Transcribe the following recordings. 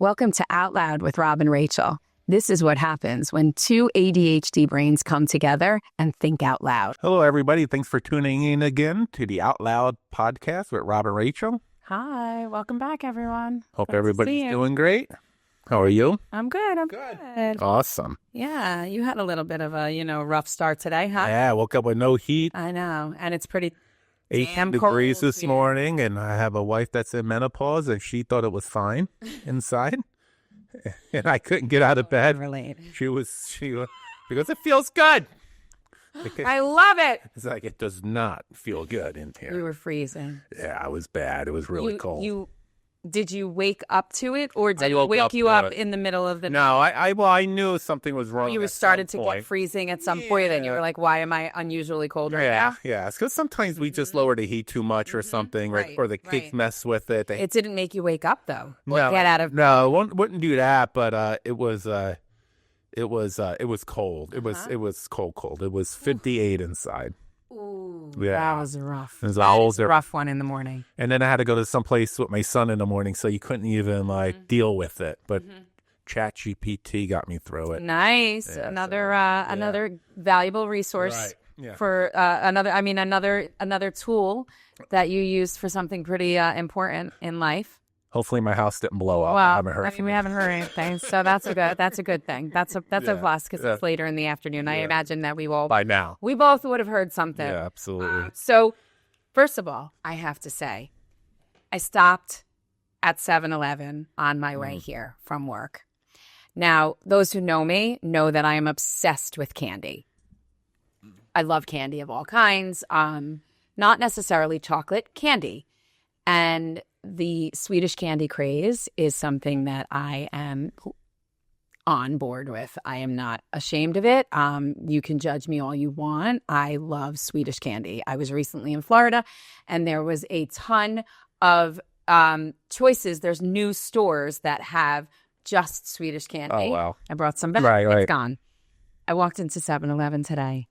Welcome to Out Loud with Rob and Rachel. This is what happens when two ADHD brains come together and think out loud. Hello, everybody. Thanks for tuning in again to the Out Loud podcast with Rob and Rachel. Hi. Welcome back, everyone. Hope Good to everybody's see you. doing great. How are you? I'm good. I'm good. Awesome. Yeah. You had a little bit of a, rough start today, huh? Yeah, I woke up with no heat. I know. And it's pretty 18 degrees this morning, and I have a wife that's in menopause, and she thought it was fine inside. And I couldn't get out of bed. She was because it feels good. I love it. It's like it does not feel good in here. We were freezing. Yeah, it was bad. It was really cold. Did you wake up to it, or did I it woke wake up you to up it. in the middle of the night? No, I knew something was wrong. You at started some to point. get freezing at some point, and you were like, why am I unusually cold right now? Yeah. Because sometimes we just lower the heat too much or something, right? Or the kids mess with it. It didn't make you wake up, though. No, get out of no, wouldn't do that. But it was cold. It was cold. It was 58 inside. Ooh, Yeah. that was rough. It was That was a rough one in the morning. And then I had to go to some place with my son in the morning, so you couldn't even deal with it. But ChatGPT got me through it. Nice. Yeah, another valuable resource Right. Yeah. for another tool that you used for something pretty important in life. Hopefully my house didn't blow up. Well, I haven't heard. we haven't heard anything, so that's a good thing. That's a plus because it's later in the afternoon. I imagine that we by now. we both would have heard something. Yeah, absolutely. So, first of all, I have to say, I stopped at 7-Eleven on my way here from work. Now, those who know me know that I am obsessed with candy. I love candy of all kinds, not necessarily chocolate, candy. And the Swedish candy craze is something that I am on board with. I am not ashamed of it. You can judge me all you want. I love Swedish candy. I was recently in Florida, and there was a ton of choices. There's new stores that have just Swedish candy. Oh, wow. I brought some back. Right. It's gone. I walked into 7-Eleven today.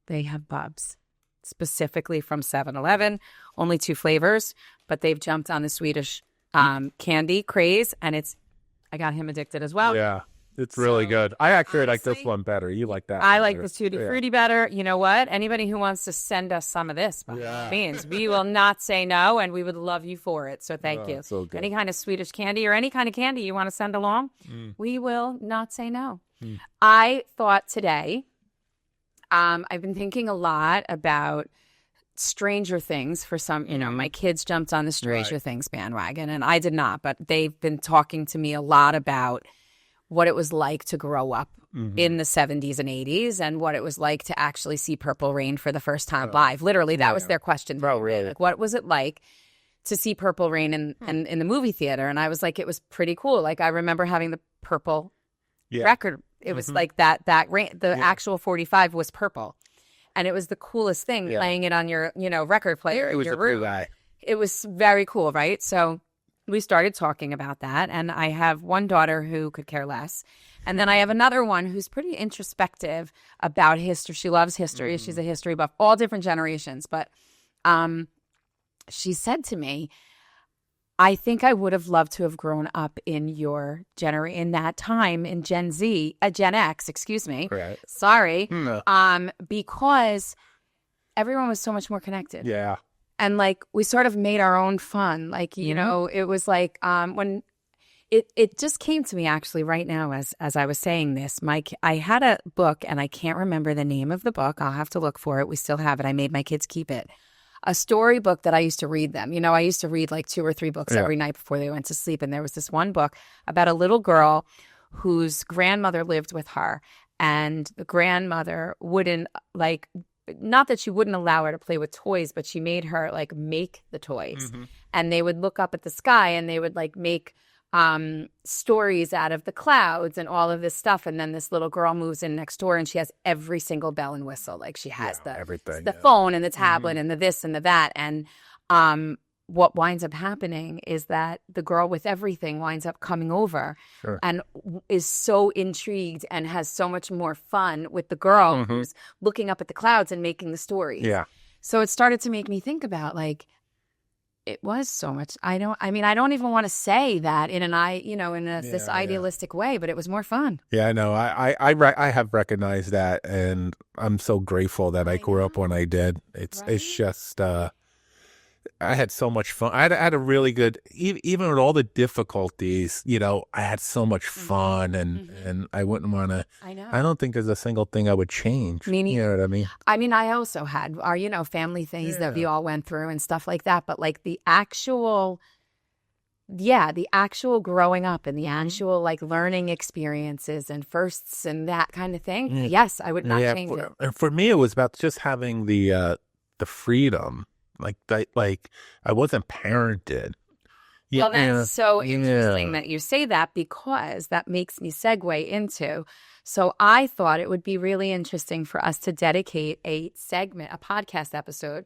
They have Bubs, specifically from 7-Eleven. Only 2 flavors, but they've jumped on the Swedish candy craze, and I got him addicted as well. Yeah, it's really good. I actually like this one better. You like that? I one like better. the Tutti Frutti better. You know what? Anybody who wants to send us some of this, by all means, we will not say no, and we would love you for it. So thank you. So good. Any kind of Swedish candy or any kind of candy you want to send along, we will not say no. I thought today, I've been thinking a lot about Stranger Things for some, my kids jumped on the Stranger Things bandwagon, and I did not, but they've been talking to me a lot about what it was like to grow up in the 70s and 80s and what it was like to actually see Purple Rain for the first time live. Literally, that was their question. Oh, really? Like, what was it like to see Purple Rain in the movie theater? And I was like, it was pretty cool. Like, I remember having the purple record. It was like that rain, the actual 45 was purple. And it was the coolest thing, playing it on your, record player. It was a cool guy. It was very cool, right? So we started talking about that. And I have one daughter who could care less. And then I have another one who's pretty introspective about history. She loves history. She's a history buff, all different generations. But she said to me, I think I would have loved to have grown up in your in that time in Gen X, excuse me. Right. Sorry. Because everyone was so much more connected. Yeah. And we sort of made our own fun. It was like when it just came to me actually right now as I was saying this, I had a book and I can't remember the name of the book. I'll have to look for it. We still have it. I made my kids keep it. A storybook that I used to read them. I used to read 2 or 3 books every night before they went to sleep. And there was this one book about a little girl whose grandmother lived with her. And the grandmother wouldn't not that she wouldn't allow her to play with toys, but she made her make the toys. And they would look up at the sky and they would make stories out of the clouds and all of this stuff. And then this little girl moves in next door and she has every single bell and whistle. She has everything, the phone and the tablet and the this and the that. And what winds up happening is that the girl with everything winds up coming over and is so intrigued and has so much more fun with the girl who's looking up at the clouds and making the stories. Yeah. So it started to make me think about It was so much. I don't even want to say that in this idealistic way, but it was more fun. Yeah, I know. I have recognized that, and I'm so grateful that I grew up when I did. It's just I had so much fun. I had a really good, even with all the difficulties, I had so much fun, and I wouldn't want to. I know. I don't think there's a single thing I would change. You know what I mean? I mean, I also had our, family things that we all went through and stuff like that. But like the actual growing up and the actual like learning experiences and firsts and that kind of thing. Yes, I would not change it. And for me, it was about just having the freedom. Like I wasn't parented. Well, that's so interesting that you say that, because that makes me segue into. So I thought it would be really interesting for us to dedicate a podcast episode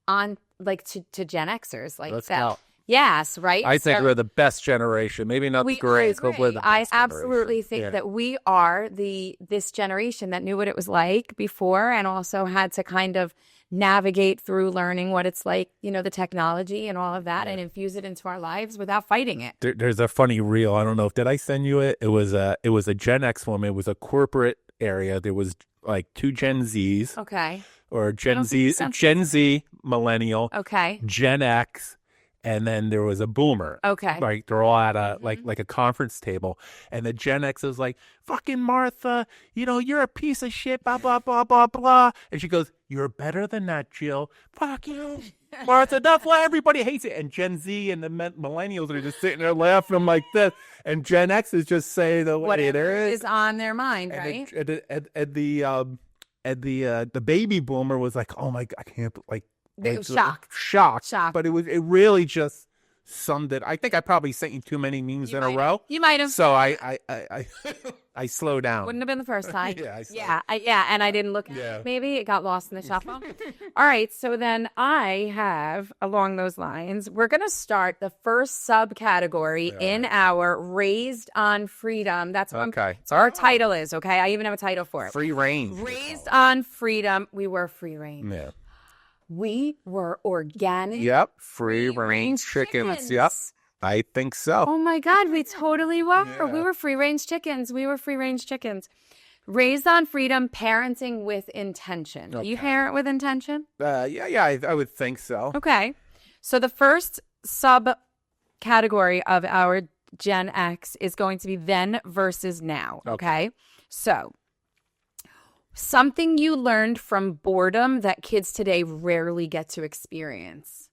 on like to Gen Xers, like Let's that. go. Yes, right. I think we're the best generation. Maybe not the greatest, but we're the best I absolutely think that we are this generation that knew what it was like before, and also had to kind of navigate through learning what it's like, the technology and all of that, and infuse it into our lives without fighting it. There's a funny reel. I don't know, did I send you it? It was a Gen X woman. It was a corporate area. There was like 2 Gen Zs. Okay. Or Gen Z, millennial. Okay. Gen X. And then there was a boomer. Okay. Like they're all at a like a conference table. And the Gen X is like, fucking Martha, you're a piece of shit, blah, blah, blah, blah, blah. And she goes, you're better than that, Jill. Fuck you, Martha. That's why everybody hates it. And Gen Z and the millennials are just sitting there laughing like this. And Gen X is just saying the way there is on their mind, and right? The baby boomer was like, oh my God, I can't, like, they were shocked. But it really just summed it. I think I probably sent you too many memes in a row. You might have. So I I slowed down. Wouldn't have been the first time. Yeah, and I didn't look at it. Maybe it got lost in the shuffle. All right, so then I have, along those lines, we're going to start the first subcategory in our Raised on Freedom. That's what so our title is, okay? I even have a title for it. Free range. Raised on Freedom. We were free range. Yeah. We were organic. Yep. Free range chickens. Yep. I think so. Oh my God, we totally were. Yeah. We were free range chickens. Raised on Freedom, parenting with intention. Okay. You parent with intention? Yeah, I would think so. Okay. So the first subcategory of our Gen X is going to be then versus now. Okay. So something you learned from boredom that kids today rarely get to experience.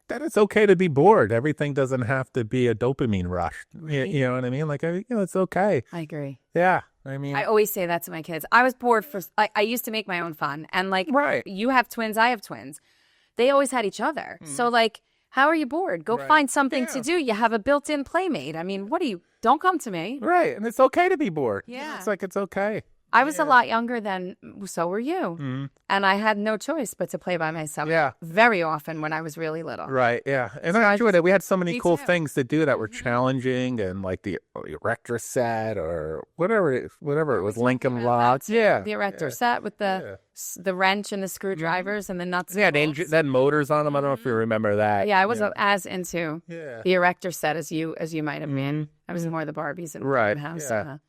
That it's okay to be bored. Everything doesn't have to be a dopamine rush. You know what I mean? Like, it's okay. I agree. Yeah. I mean, I always say that to my kids. I was bored I used to make my own fun. And like, you have twins, I have twins. They always had each other. So like, how are you bored? Go find something to do. You have a built-in playmate. I mean, don't come to me. Right. And it's okay to be bored. Yeah. It's like, it's okay. I was a lot younger than, so were you. Mm-hmm. And I had no choice but to play by myself very often when I was really little. Right, yeah. And I enjoyed it. We had so many cool things to do that were challenging, and like the erector set or whatever it was, Lincoln Logs. Yeah. The erector set with the wrench and the screwdrivers and the nuts. Yeah, they had motors on them. I don't know if you remember that. Yeah, I wasn't as into the erector set as you might have been. I was more the Barbies in the house. Yeah.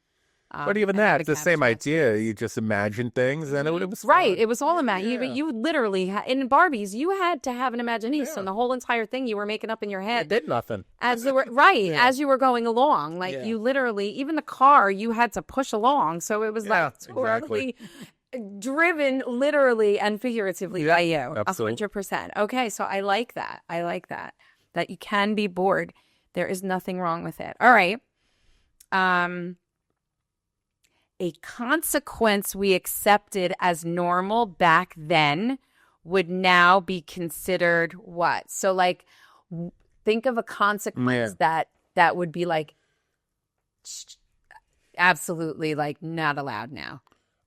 But even that, it's the same idea. You just imagine things, and it was right. It was all imagination. Yeah. You literally in Barbies, you had to have an imagination. Yeah. The whole entire thing you were making up in your head. It did nothing as you were as you were going along. Like you literally, even the car, you had to push along. So it was like totally driven, literally and figuratively by you. 100%. Okay, so I like that. That you can be bored. There is nothing wrong with it. All right. A consequence we accepted as normal back then would now be considered what? So like, think of a consequence that would be like absolutely like not allowed now.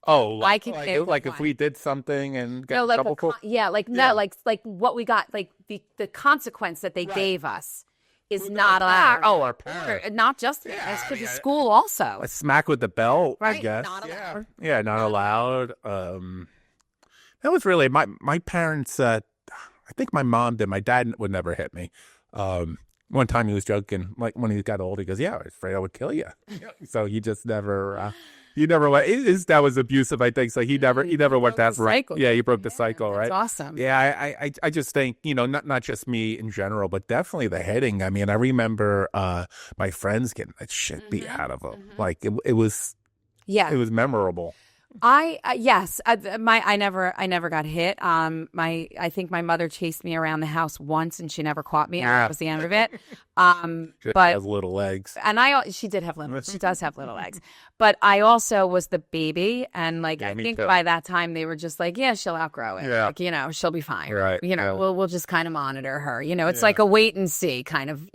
Oh, like if we did something and got trouble for? Like what we got, like the consequence that they gave us. Is not allowed. Oh, our parents. Not just us, but the school also. A smack with the belt, right. I guess. Not allowed. Yeah, not allowed. That was really, my parents, I I think my mom did. My dad would never hit me. One time he was joking, like when he got old, he goes, "Yeah, I was afraid I would kill you." So he just never, he never went. That was abusive, I think. So he never went that right. Yeah, he broke the cycle, right? That's awesome. Yeah, I just think, not just me in general, but definitely the hitting. I mean, I remember my friends getting that shit beat out of them. Like it was memorable. Yes, I never got hit. I think my mother chased me around the house once and she never caught me. That was the end of it. She has little legs. And she does have little legs. But I also was the baby, and I think by that time they were just like, yeah, she'll outgrow it. Yeah. Like, she'll be fine. Right. We'll just kind of monitor her. It's like a wait and see kind of,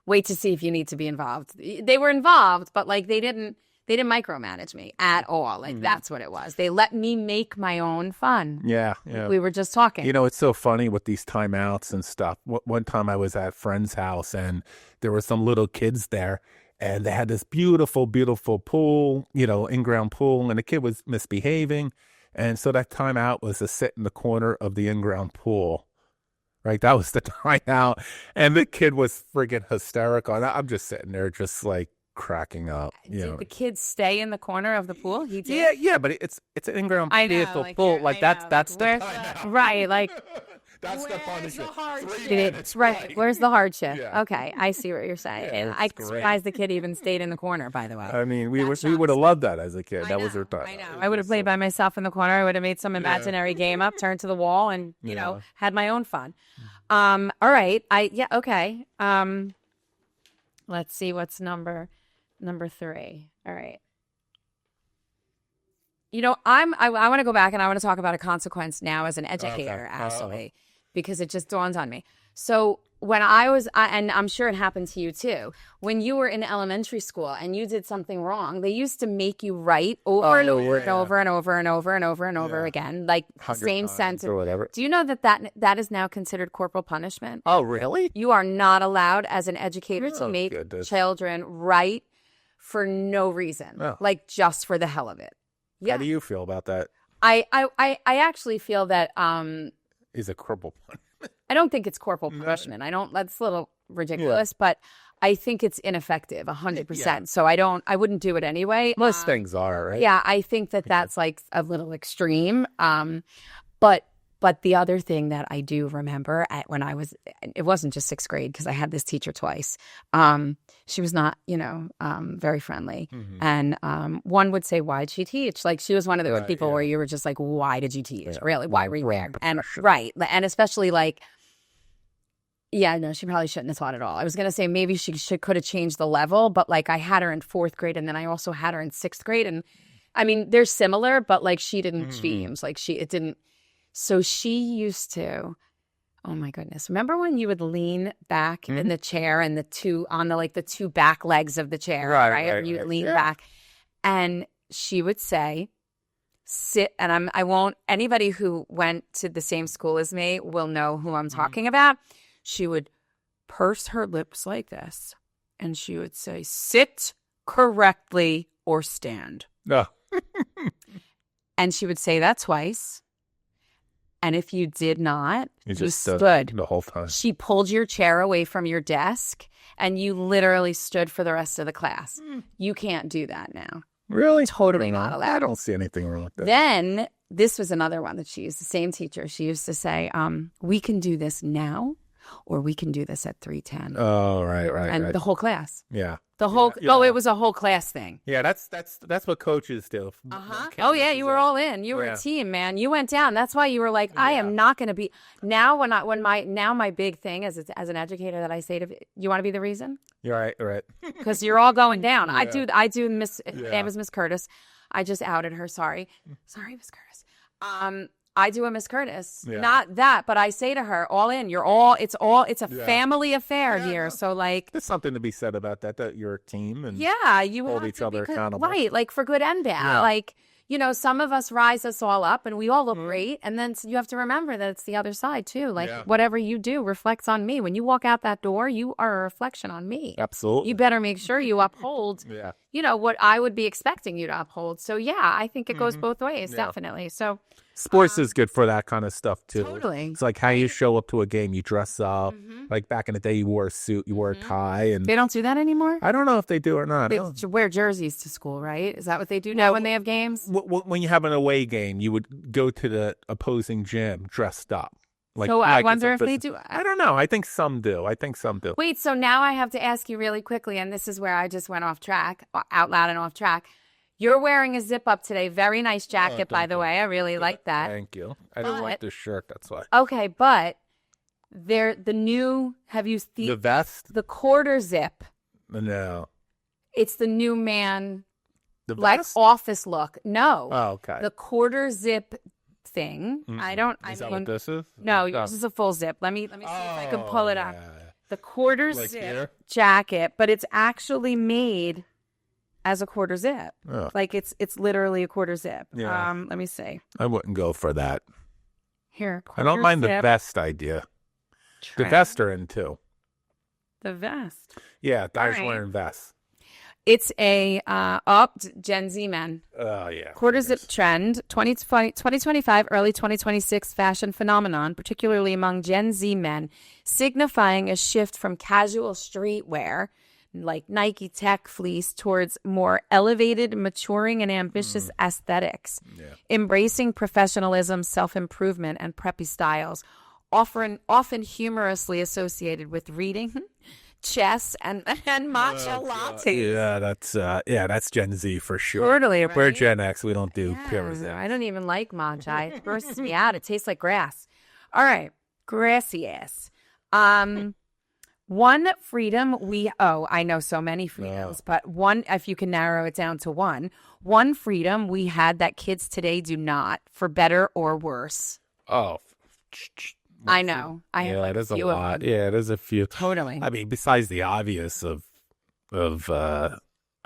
wait to see if you need to be involved. They were involved, but they didn't micromanage me at all. That's what it was. They let me make my own fun. Yeah. We were just talking. It's so funny with these timeouts and stuff. One time I was at a friend's house and there were some little kids there and they had this beautiful, beautiful pool, in-ground pool, and the kid was misbehaving. And so that timeout was to sit in the corner of the in-ground pool. Right? That was the timeout. And the kid was friggin' hysterical. And I'm just sitting there just cracking up. Did the kids stay in the corner of the pool? He did. Yeah, but it's an in-ground pool. That's the right. That's the punishment. It's right. Where's the hardship? Yeah. Okay, I see what you're saying. Yeah, I'm surprised the kid even stayed in the corner. By the way, I mean, we would have loved that as a kid. That was our thought. I know. I would have played by myself in the corner. I would have made some imaginary game up, turned to the wall, and had my own fun. All right. Okay. Let's see what's number 3. All right. I want to go back and I want to talk about a consequence now as an educator, actually, because it just dawned on me. So when I was, and I'm sure it happened to you too, when you were in elementary school and you did something wrong, they used to make you write over and over and over and over and over and over and over again, same sentence or whatever. Do you know that is now considered corporal punishment? Oh, really? You are not allowed as an educator to make children write for no reason, just for the hell of it. Yeah. How do you feel about that? I actually feel that is a corporal punishment. I don't think it's corporal punishment. That's a little ridiculous, but I think it's ineffective 100%. Yeah. So I wouldn't do it anyway. Most things are, right? Yeah, I think that's a little extreme. But the other thing that I do remember when it wasn't just 6th grade because I had this teacher twice. She was not, very friendly. Mm-hmm. And one would say, why'd she teach? She was one of those people where you were just like, why did you teach? Yeah. Really? Why were you there? And right. And especially she probably shouldn't have taught at all. I was going to say maybe she could have changed the level, but I had her in 4th grade and then I also had her in 6th grade. And I mean, they're similar, but she didn't change. It didn't. So she used to, oh my goodness. Remember when you would lean back in the chair and the two back legs of the chair, right? You'd lean back. And she would say, sit, and anybody who went to the same school as me will know who I'm talking about. She would purse her lips like this and she would say, sit correctly or stand. No. And she would say that twice. And if you did not, you just stood the whole time. She pulled your chair away from your desk and you literally stood for the rest of the class. You can't do that now. Really? Totally not allowed. I don't see anything wrong with that. Then this was another one that she used, the same teacher. She used to say, we can do this now or we can do this at 3:10. Oh, right. And the whole class. Yeah. It was a whole class thing. Yeah, that's what coaches do. Oh yeah, you were all in. You were a team, man. You went down. That's why you were like, I am not going to be. Now my big thing as an educator that I say to you want to be the reason. You're right. Because you're all going down. Yeah. I do. Miss name was Miss Curtis. I just outed her. Sorry, Miss Curtis. I do a Miss Curtis. Yeah. Not that, but I say to her, all in. It's a family affair here. So there's something to be said about that you're a team and you hold each other accountable. Right, for good and bad. Yeah. some of us rise us all up and we all look great. And then you have to remember that it's the other side too. Like whatever you do reflects on me. When you walk out that door, you are a reflection on me. Absolutely. You better make sure you uphold, what I would be expecting you to uphold. So I think it goes both ways, definitely. So sports is good for that kind of stuff too. Totally. It's like how you show up to a game, you dress up. Like back in the day, you wore a suit, you wore a tie, and they don't do that anymore. I don't know if they do or not. They wear jerseys to school, right? Is that what they do now when they have games? When you have an away game, you would go to the opposing gym dressed up. So I wonder if they do. I don't know. I think some do. Wait, so now I have to ask you really quickly, and this is where I just went off track, out loud and off track. You're wearing a zip up today. Very nice jacket, by the way. I really like that. Thank you. I didn't like the shirt. That's why. Okay, but the new. Have you seen the vest? The quarter zip. No. It's the new man. The vest? Like office look. No. Oh, okay. The quarter zip thing. Is that what this is? No, this is a full zip. Let me see if I can pull it up. The quarter like zip here? jacket, but it's actually made as a quarter zip. Oh. Like it's literally a quarter zip. Yeah. Let me see. I wouldn't go for that. Here. I don't mind the vest idea. The vest are in too. The vest. Yeah, guys wearing vests. It's a Gen Z men. Oh, yeah. Quarter zip trend, 2025, early 2026 fashion phenomenon, particularly among Gen Z men, signifying a shift from casual streetwear, like Nike Tech fleece, towards more elevated, maturing, and ambitious aesthetics, embracing professionalism, self-improvement, and preppy styles, often humorously associated with reading, chess, and matcha lattes. Yeah, that's Gen Z for sure. Totally, right? We're Gen X. We don't do pure. I don't even like matcha. It grosses me out. It tastes like grass. All right, grassy ass. One freedom I know so many freedoms, but one, if you can narrow it down to one freedom we had that kids today do not, for better or worse. Oh, I know. It is a lot. Yeah, it is a few. Totally. I mean, besides the obvious of I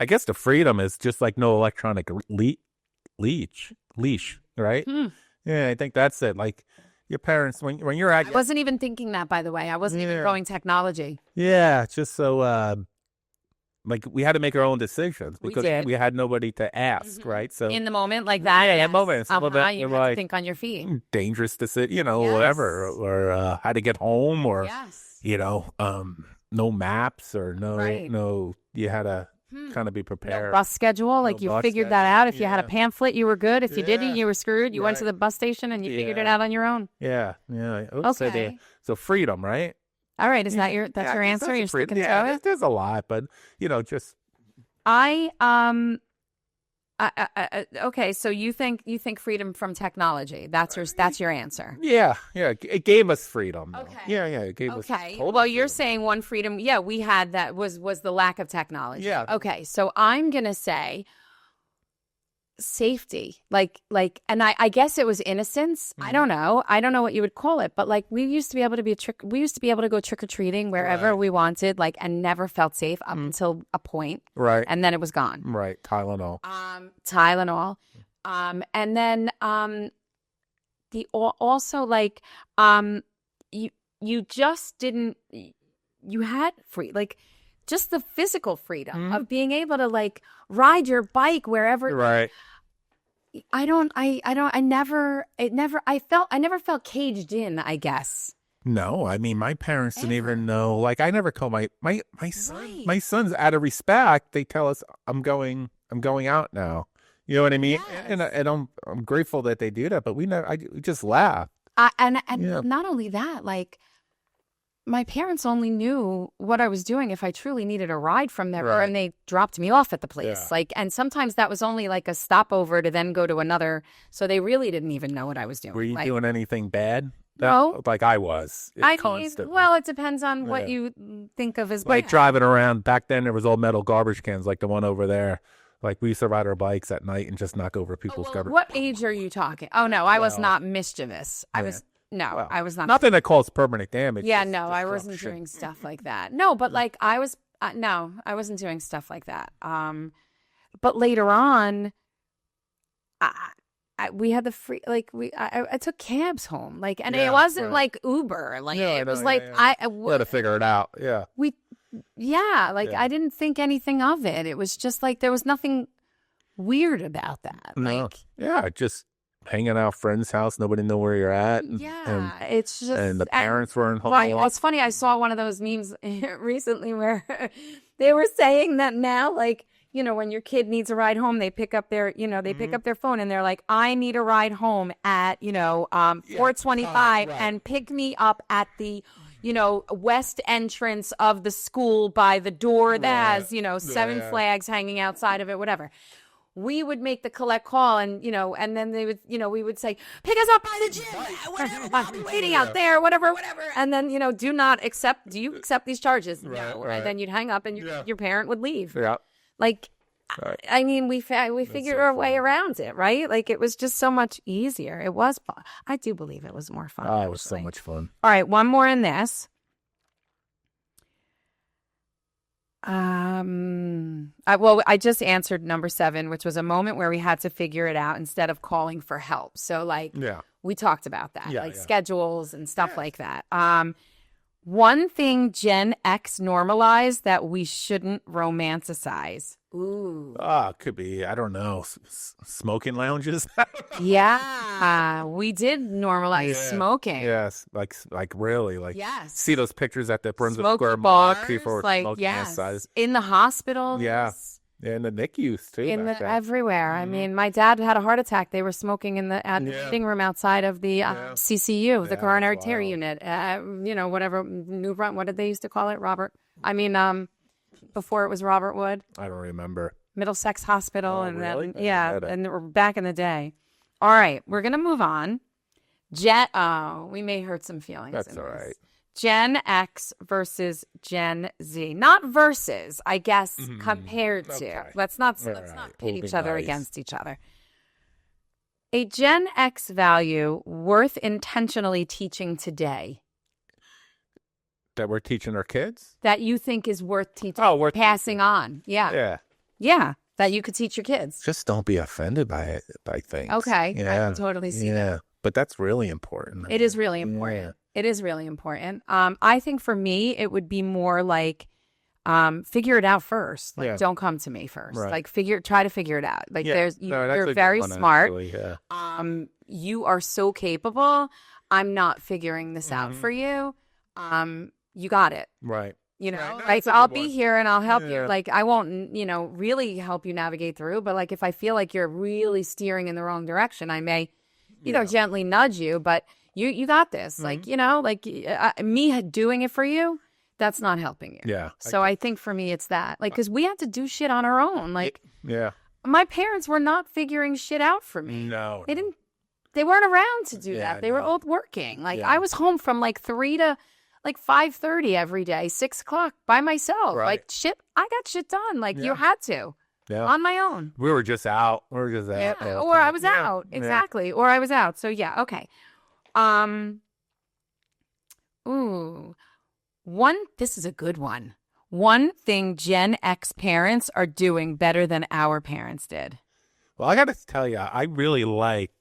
guess the freedom is just like no electronic leash, right? Yeah, I think that's it. Like your parents, when you're at, I wasn't even thinking that, by the way. I wasn't even going technology. Yeah, just so like we had to make our own decisions because we had nobody to ask, right? So in the moment like that, in moments, you have to think on your feet. Dangerous decision, whatever, or how to get home, or no maps or no. You had to kind of be prepared. No bus schedule, like you figured that out. If you had a pamphlet, you were good. If you didn't, you were screwed. You went to the bus station and you figured it out on your own. Yeah. Okay. So freedom, right? All right, is that your answer? You're sticking to it? There's a lot, but just okay. So you think freedom from technology? That's your answer. Yeah. It gave us freedom. Okay. Yeah. It gave us. Okay. Well, you're saying one freedom. Yeah, we had that was the lack of technology. Yeah. Okay. So I'm gonna say safety, and I guess it was innocence. I don't know what you would call it, but like we used to be able to go trick-or-treating wherever we wanted, and never felt safe up until a point, right? And then it was gone, right? Tylenol, and then you just didn't, you had free, just the physical freedom of being able to ride your bike wherever. Right. I never felt caged in, I guess. No, I mean, my parents didn't even know. I never call my son. My sons, out of respect, they tell us, I'm going out now. You know what I mean? Yes. And I'm grateful that they do that, but we just laugh. And not only that, my parents only knew what I was doing if I truly needed a ride from them, and they dropped me off at the place. Yeah. And sometimes that was only a stopover to then go to another. So they really didn't even know what I was doing. Were you doing anything bad? No. I was. It depends on what you think of as bad. Driving around. Back then, there was all metal garbage cans like the one over there. We used to ride our bikes at night and just knock over people's garbage. What age are you talking? Oh, no, I was not mischievous. I was... No, well, I was not. Nothing that caused permanent damage. Yeah, no, I wasn't doing stuff like that. No, but I wasn't doing stuff like that. But later on, we had the free, like, I took cabs home, like, and Yeah, it wasn't right. like Uber, like, Yeah, it no, was yeah, like, yeah. You had to figure it out. Yeah. like, Yeah. I didn't think anything of it. It was just like, there was nothing weird about that. No. Like, Yeah, just hanging out friend's house. Nobody know where you're at. it's just, And the parents weren't home. Well, it's funny. I saw one of those memes recently where they were saying that now, like, when your kid needs a ride home, they pick up their, pick up their phone and they're like, I need a ride home at, 425 right. and pick me up at the, west entrance of the school by the door that has, 7 flags hanging outside of it, whatever. We would make the collect call and, and then they would, we would say, pick us up by the gym, whatever, I'll be waiting out there, whatever. And then, do you accept these charges? Right, No. right. And then you'd hang up and your parent would leave. Yeah. Like, Right. I mean, we figured our way around it, right? Like, it was just so much easier. It was fun. I do believe it was more fun. Oh, it was so much fun. All right, one more in this. I just answered number 7, which was a moment where we had to figure it out instead of calling for help. So, like, we talked about that, schedules and stuff like that. One thing Gen X normalized that we shouldn't romanticize. Ooh. It could be, I don't know, smoking lounges. Yeah, we did normalize smoking. Yes, like really, like see those pictures at the Brunswick Smoky Square Mall. bars, People were like, smoking outside. in the hospital. Yeah, in the NICUs too. Everywhere. I mean, my dad had a heart attack. They were smoking in the waiting room outside of the CCU, the coronary artery unit. Whatever New Brunswick. What did they used to call it, Robert? I mean, before it was Robert Wood. I don't remember. Middlesex Hospital, Oh, and really? and back in the day. All right, we're gonna move on. We may hurt some feelings. That's all right. Gen X versus Gen Z, not versus, I guess, compared to. Okay. Let's not pit each other against each other. A Gen X value worth intentionally teaching today. That we're teaching our kids? That you think is worth teaching, passing on. Yeah. That you could teach your kids. Just don't be offended by things. Okay. Yeah. I can totally see that. But that's really important. It is really important. Yeah. It is really important. I think for me, it would be more like, figure it out first. Like, don't come to me first. Right. Like, try to figure it out. Like, you're a very good one, smart. actually, yeah. You are so capable. I'm not figuring this out for you. You got it. Right. Like, I'll be here and I'll help you. Like, I won't, really help you navigate through. But, like, if I feel like you're really steering in the wrong direction, I may, gently nudge you. But you got this. Like, me doing it for you, that's not helping you. Yeah. So I think for me, it's that. Like, because we had to do shit on our own. Like, yeah. My parents were not figuring shit out for me. No. They didn't. They weren't around to do that. They were both working. Like, I was home from like 3 to like 5:30 every day, 6 o'clock by myself. Right. Like, shit, I got shit done. Like, you had to. Yeah. On my own. We were just out. Or I was out. Exactly. Or I was out. So yeah, okay. This is a good one. One thing Gen X parents are doing better than our parents did. Well, I got to tell you, I really like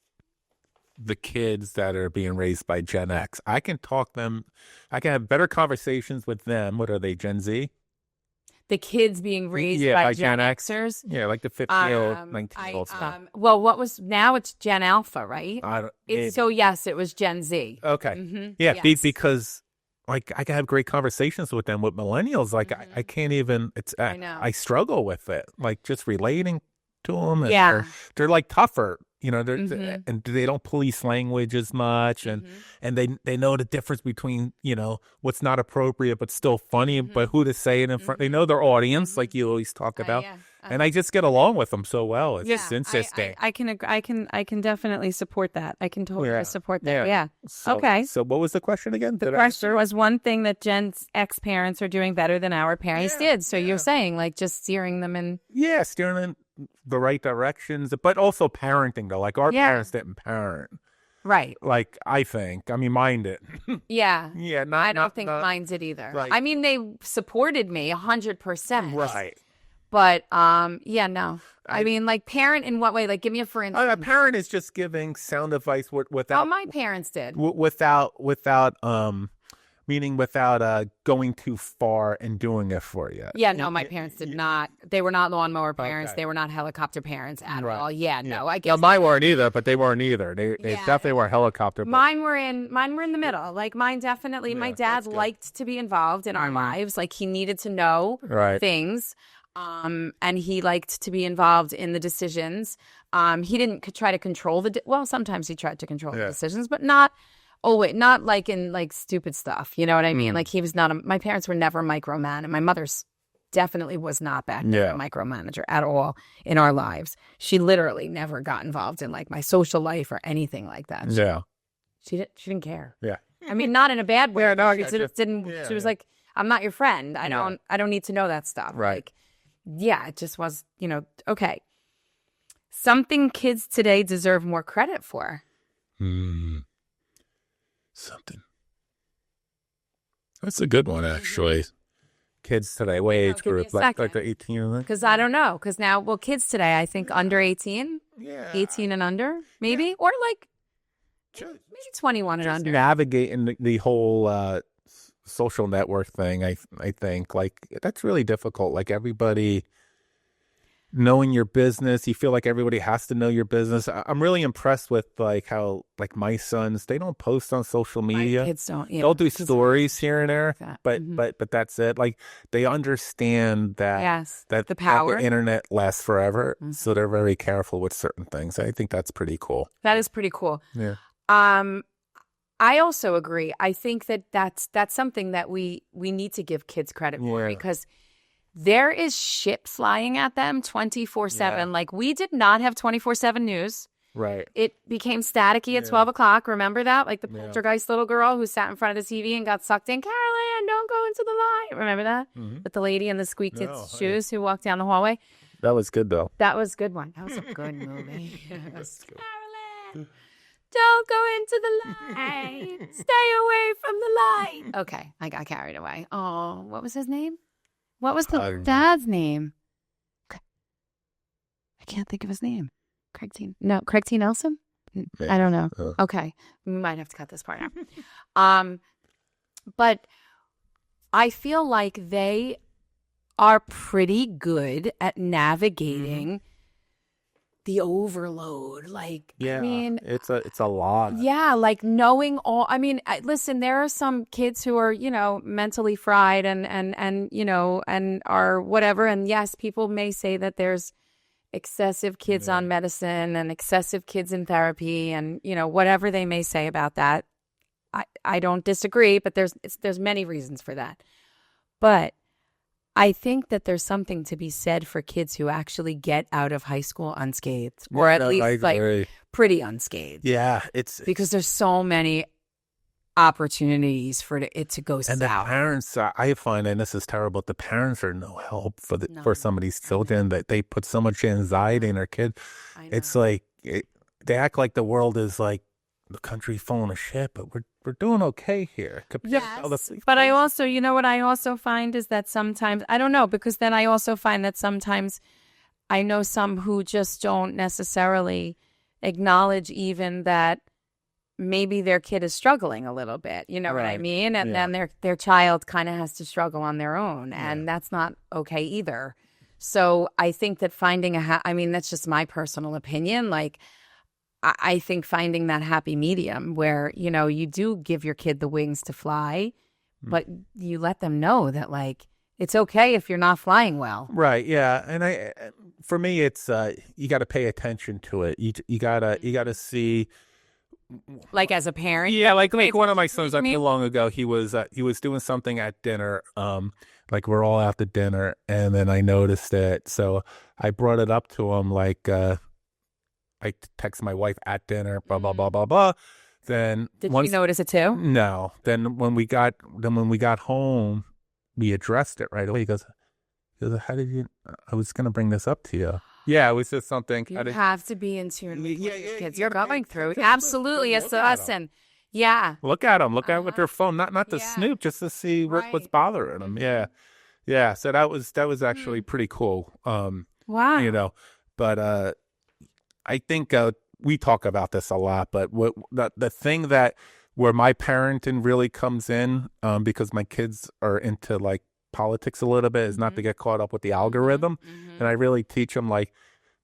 the kids that are being raised by Gen X. I can have better conversations with them. What are they, Gen Z? The kids being raised by Gen Xers? Yeah, like the 15-year-old, 19-year-old stuff. Now it's Gen Alpha, right? So yes, it was Gen Z. Okay. Mm-hmm. Yeah, because like I can have great conversations with them. With millennials, like I can't even, I know. I struggle with it. Like just relating to them. And they're like tougher. And they don't police language as much, and they know the difference between what's not appropriate but still funny, but who to say it in front. They know their audience, like you always talk about, and I just get along with them so well. It's just interesting. I can definitely support that. I can totally support that. Yeah. So, okay. So what was the question again? The question was one thing that Gen X parents are doing better than our parents did. So you're saying like just steering them in. Yeah, steering them the right directions, but also parenting though. Like our parents didn't parent. Right. Like I mean mine did. Yeah. Yeah. I don't think mine did either. Right. I mean, they supported me 100%. Right. But yeah, no. I mean, like, parent in what way? Like, give me a for instance. A parent is just giving sound advice without. Oh, my parents did. Without meaning without going too far and doing it for you. Yeah, no, my parents did not. They were not lawnmower parents. Okay. They were not helicopter parents at Right. all. Yeah, no, I Yeah, guess. mine weren't either, but they weren't either. They definitely weren't helicopter. Mine were in the middle. Like, mine definitely. My dad liked to be involved in our lives. Like, he needed to know things. And he liked to be involved in the decisions. He didn't try to control well, sometimes he tried to control the decisions, but not not like in like stupid stuff. You know what I mean? Like, he was not my parents were never microman, and my mother's definitely was not back then a micromanager at all in our lives. She literally never got involved in like my social life or anything like that. She didn't care. Yeah. I mean, not in a bad way. Yeah, no, She she was like, I'm not your friend. I don't need to know that stuff. Right. Like, yeah, it just was, okay. Something kids today deserve more credit for. Something. That's a good one, actually. Kids today, what age group? Like they're 18? Because I don't know. Because now, well, kids today, I think under 18. Yeah. 18 and under, maybe? Yeah. Or like maybe 21 and under. Navigating the whole social network thing, I think, like, that's really difficult. Like, everybody knowing your business, you feel like everybody has to know your business. I'm really impressed with like how like my sons, they don't post on social media. My kids don't. Yeah. They'll do stories here and there, like but that's it. Like, they understand that the power, the internet lasts forever, so they're very careful with certain things. I think that's pretty cool. That is pretty cool. Yeah. I also agree. I think that's something that we need to give kids credit for, because there is shit flying at them 24/7. Yeah. Like, we did not have 24/7 news. Right. It became staticky at 12 o'clock. Remember that? Like the poltergeist little girl who sat in front of the TV and got sucked in. Carolyn, don't go into the light. Remember that? With the lady in the squeaked shoes who walked down the hallway. That was good, though. That was a good one. That was a good movie. Carolyn, don't go into the light. Stay away from the light. Okay, I got carried away. Oh, what was his name? What was the dad's name? I can't think of his name. Craig T. Nelson? I don't know. Okay. We might have to cut this part out. But I feel like they are pretty good at navigating the overload. Like, I mean, it's a lot. Yeah, like knowing all. I mean, listen, there are some kids who are, mentally fried and are whatever. And yes, people may say that there's excessive kids on medicine and excessive kids in therapy and, whatever they may say about that. I don't disagree, but there's many reasons for that. But I think that there's something to be said for kids who actually get out of high school unscathed, or at least like pretty unscathed. Yeah, it's because there's so many opportunities for it to go south. And the parents, I find, and this is terrible, the parents are no help for some of these children. That they put so much anxiety in their kid. It's like they act like the world is like the country falling a shit, but we're doing okay here. Yes, but I also, what I also find is that sometimes, I don't know, because then I also find that sometimes I know some who just don't necessarily acknowledge even that maybe their kid is struggling a little bit, what I mean? And then their child kind of has to struggle on their own, and that's not okay either. So I think that finding that's just my personal opinion, like, I think finding that happy medium where, you do give your kid the wings to fly, but you let them know that, like, it's okay if you're not flying well. Right. Yeah. And for me, it's, you got to pay attention to it. You gotta see. Like, as a parent? Yeah. Like one of my sons, not too long ago, he was doing something at dinner. Like, we're all out to dinner, and then I noticed it. So I brought it up to him, like, I text my wife at dinner, blah, blah, blah, blah, blah. Then Did you notice it too? No. Then when we got home, we addressed it right away. He goes, how did you, I was going to bring this up to you. Yeah, it was just something. You have to be in tune with what your kids are going through. Absolutely. Yes, listen. Yeah. Look at them. Look at with their phone. Not to snoop, just to see what's bothering them. Yeah. Yeah, so that was actually pretty cool. Wow. You know, but I think we talk about this a lot, but what the thing that where my parenting really comes in, because my kids are into like politics a little bit, is not to get caught up with the algorithm, and I really teach them like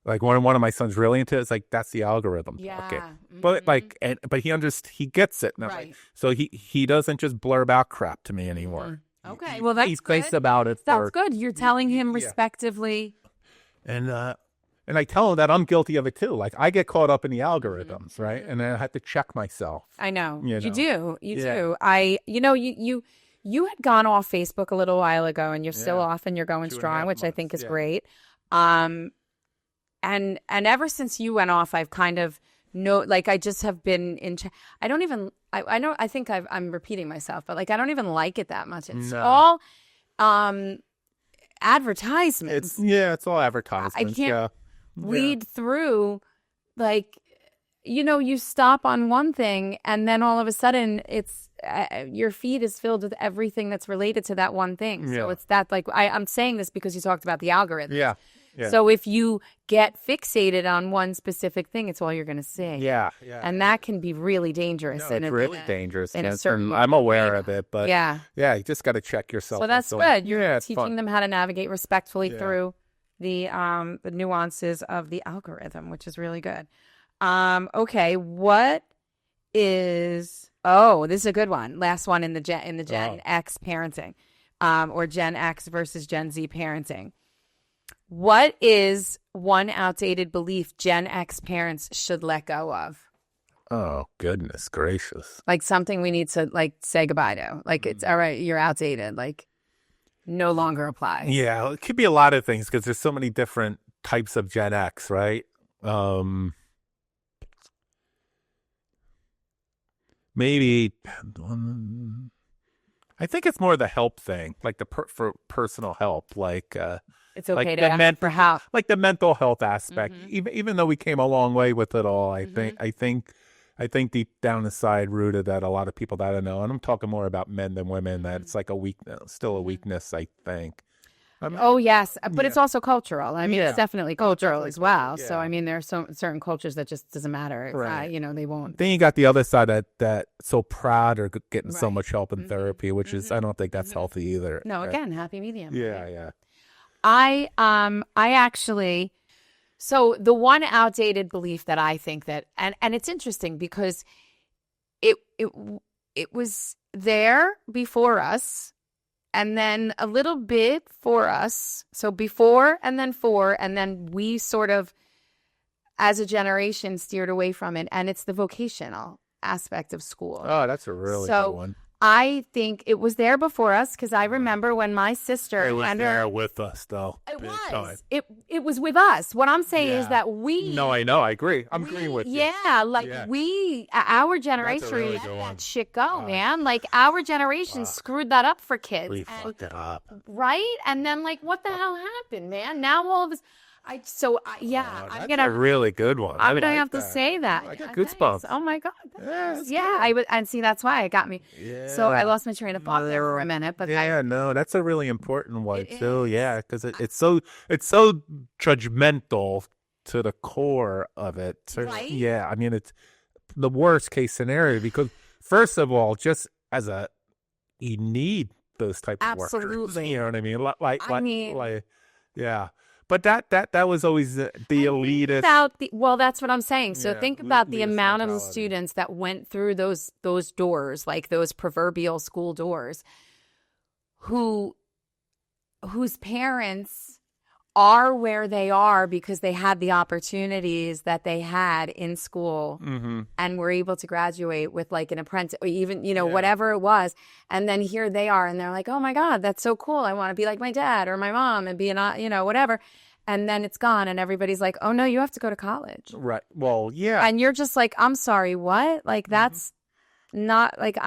one of my sons really into it, it's like that's the algorithm talking, but like but he gets it now, Right. so he doesn't just blurb out crap to me anymore. Okay, well that's He's good. nice about it. That's good. You're telling him respectively. And I tell him that I'm guilty of it too. Like I get caught up in the algorithms, right? And then I have to check myself. I know. You do. You do. You had gone off Facebook a little while ago, and you're still off, and you're going strong, which I think is great. And ever since you went off, I've kind of I just have been in. I don't even. I know. I think I'm repeating myself, but like I don't even like it that much. It's all advertisements. It's all advertisements. I can't weed through, like, you stop on one thing and then all of a sudden it's your feed is filled with everything that's related to that one thing. So it's that, like, I'm saying this because you talked about the algorithm. Yeah. So if you get fixated on one specific thing, it's all you're going to see. Yeah. And that can be really dangerous. No, it's really dangerous. In a certain I'm aware of it, but you just got to check yourself. So that's good. You're teaching them how to navigate respectfully through the nuances of the algorithm, which is really good. Okay, what is? Oh, this is a good one. Last one in the Gen X parenting, or Gen X versus Gen Z parenting. What is one outdated belief Gen X parents should let go of? Oh, goodness gracious! Like something we need to say goodbye to. Like it's all right. You're outdated. Like no longer apply. Yeah, it could be a lot of things because there's so many different types of Gen X, right? Maybe I think it's more the help thing, like for personal help, like it's okay to ask for help, like the mental health aspect. Even though we came a long way with it all, I think deep down inside rooted that a lot of people that I know, and I'm talking more about men than women, that it's like a weakness, still a weakness. I think. Yes, but it's also cultural. I mean, it's definitely cultural as well. Yeah. So I mean, there are certain cultures that just doesn't matter. Right. They won't. Then you got the other side that so proud or getting so much help in therapy, which is I don't think that's healthy either. No, again, happy medium. Yeah. I actually. So the one outdated belief that I think that, and it's interesting because it was there before us. And then a little bit for us. So before and then we sort of, as a generation, steered away from it. And it's the vocational aspect of school. Oh, that's a really good one. I think it was there before us because I remember when my sister... It was there with us, though. It was. It was with us. What I'm saying is that we... No, I know. I agree. I'm agreeing with you. Yeah, our generation really let that shit go, man. Like, our generation screwed that up for kids. We fucked it up. Right? And then, like, what the hell happened, man? Now all of this... That's a really good one. I'm gonna have to say that. I got goosebumps. Oh my god. I would, and see that's why it got me. Yeah. So I lost my train of thought there for a minute, but that's a really important one too. Yeah, because it's so judgmental to the core of it. Right? Yeah, I mean it's the worst case scenario because first of all, just you need those type of workers. Absolutely. You know what I mean? Yeah. But that was always the elitist. That's what I'm saying. So think about the amount of students that went through those doors, like those proverbial school doors, whose parents are where they are because they had the opportunities that they had in school and were able to graduate with like an apprentice or even, whatever it was. And then here they are and they're like, oh my God, that's so cool. I want to be like my dad or my mom and be whatever. And then it's gone and everybody's like, oh no, you have to go to college. Right. Well, yeah. And you're just like, I'm sorry, what? Like that's not like,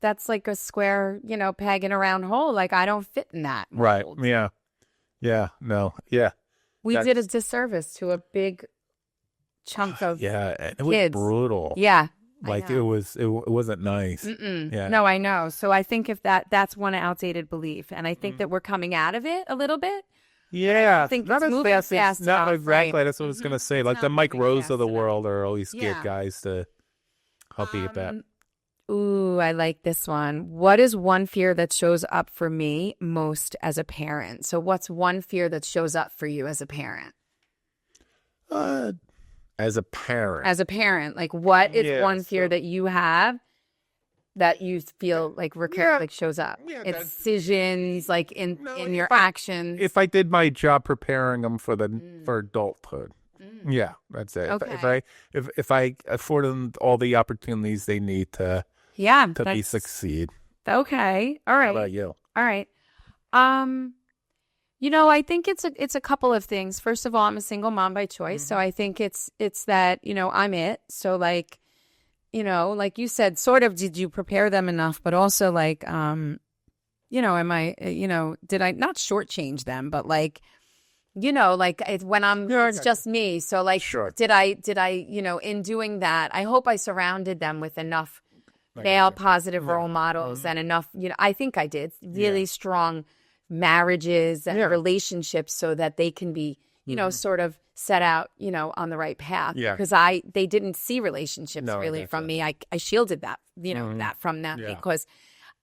that's like a square, peg in a round hole. Like I don't fit in that mold. Right. Yeah. Yeah, no, yeah. We did a disservice to a big chunk of and it was brutal. Yeah, Like it wasn't nice. Yeah. No, I know. So I think if that's one outdated belief, and I think that we're coming out of it a little bit. Yeah, I think not it's as moving fast. Not enough, exactly. right? That's what I was gonna say. It's Like the not Mike moving Rose fast of the enough. world are always get Yeah. guys to help you get that. Ooh, I like this one. What is one fear that shows up for me most as a parent? So what's one fear that shows up for you as a parent? As a parent. As a parent, like what is one fear so- that you have that you feel like like shows up? Yeah, It's decisions, like in your if I- actions. If I did my job preparing them for adulthood, yeah, that's it. Okay. If I afford them all the opportunities they need to succeed. Okay. All right. How about you? All right. I think it's a couple of things. First of all, I'm a single mom by choice, so I think it's that, I'm it. So like, like you said, sort of, did you prepare them enough? But also like, am I, did I not shortchange them? But like, like when it's just me. So like, did I, in doing that, I hope I surrounded them with enough male positive role models and enough, I think I did really strong marriages and relationships so that they can be, sort of set out, on the right path. Yeah. Because they didn't see relationships from me. I shielded that, that from them because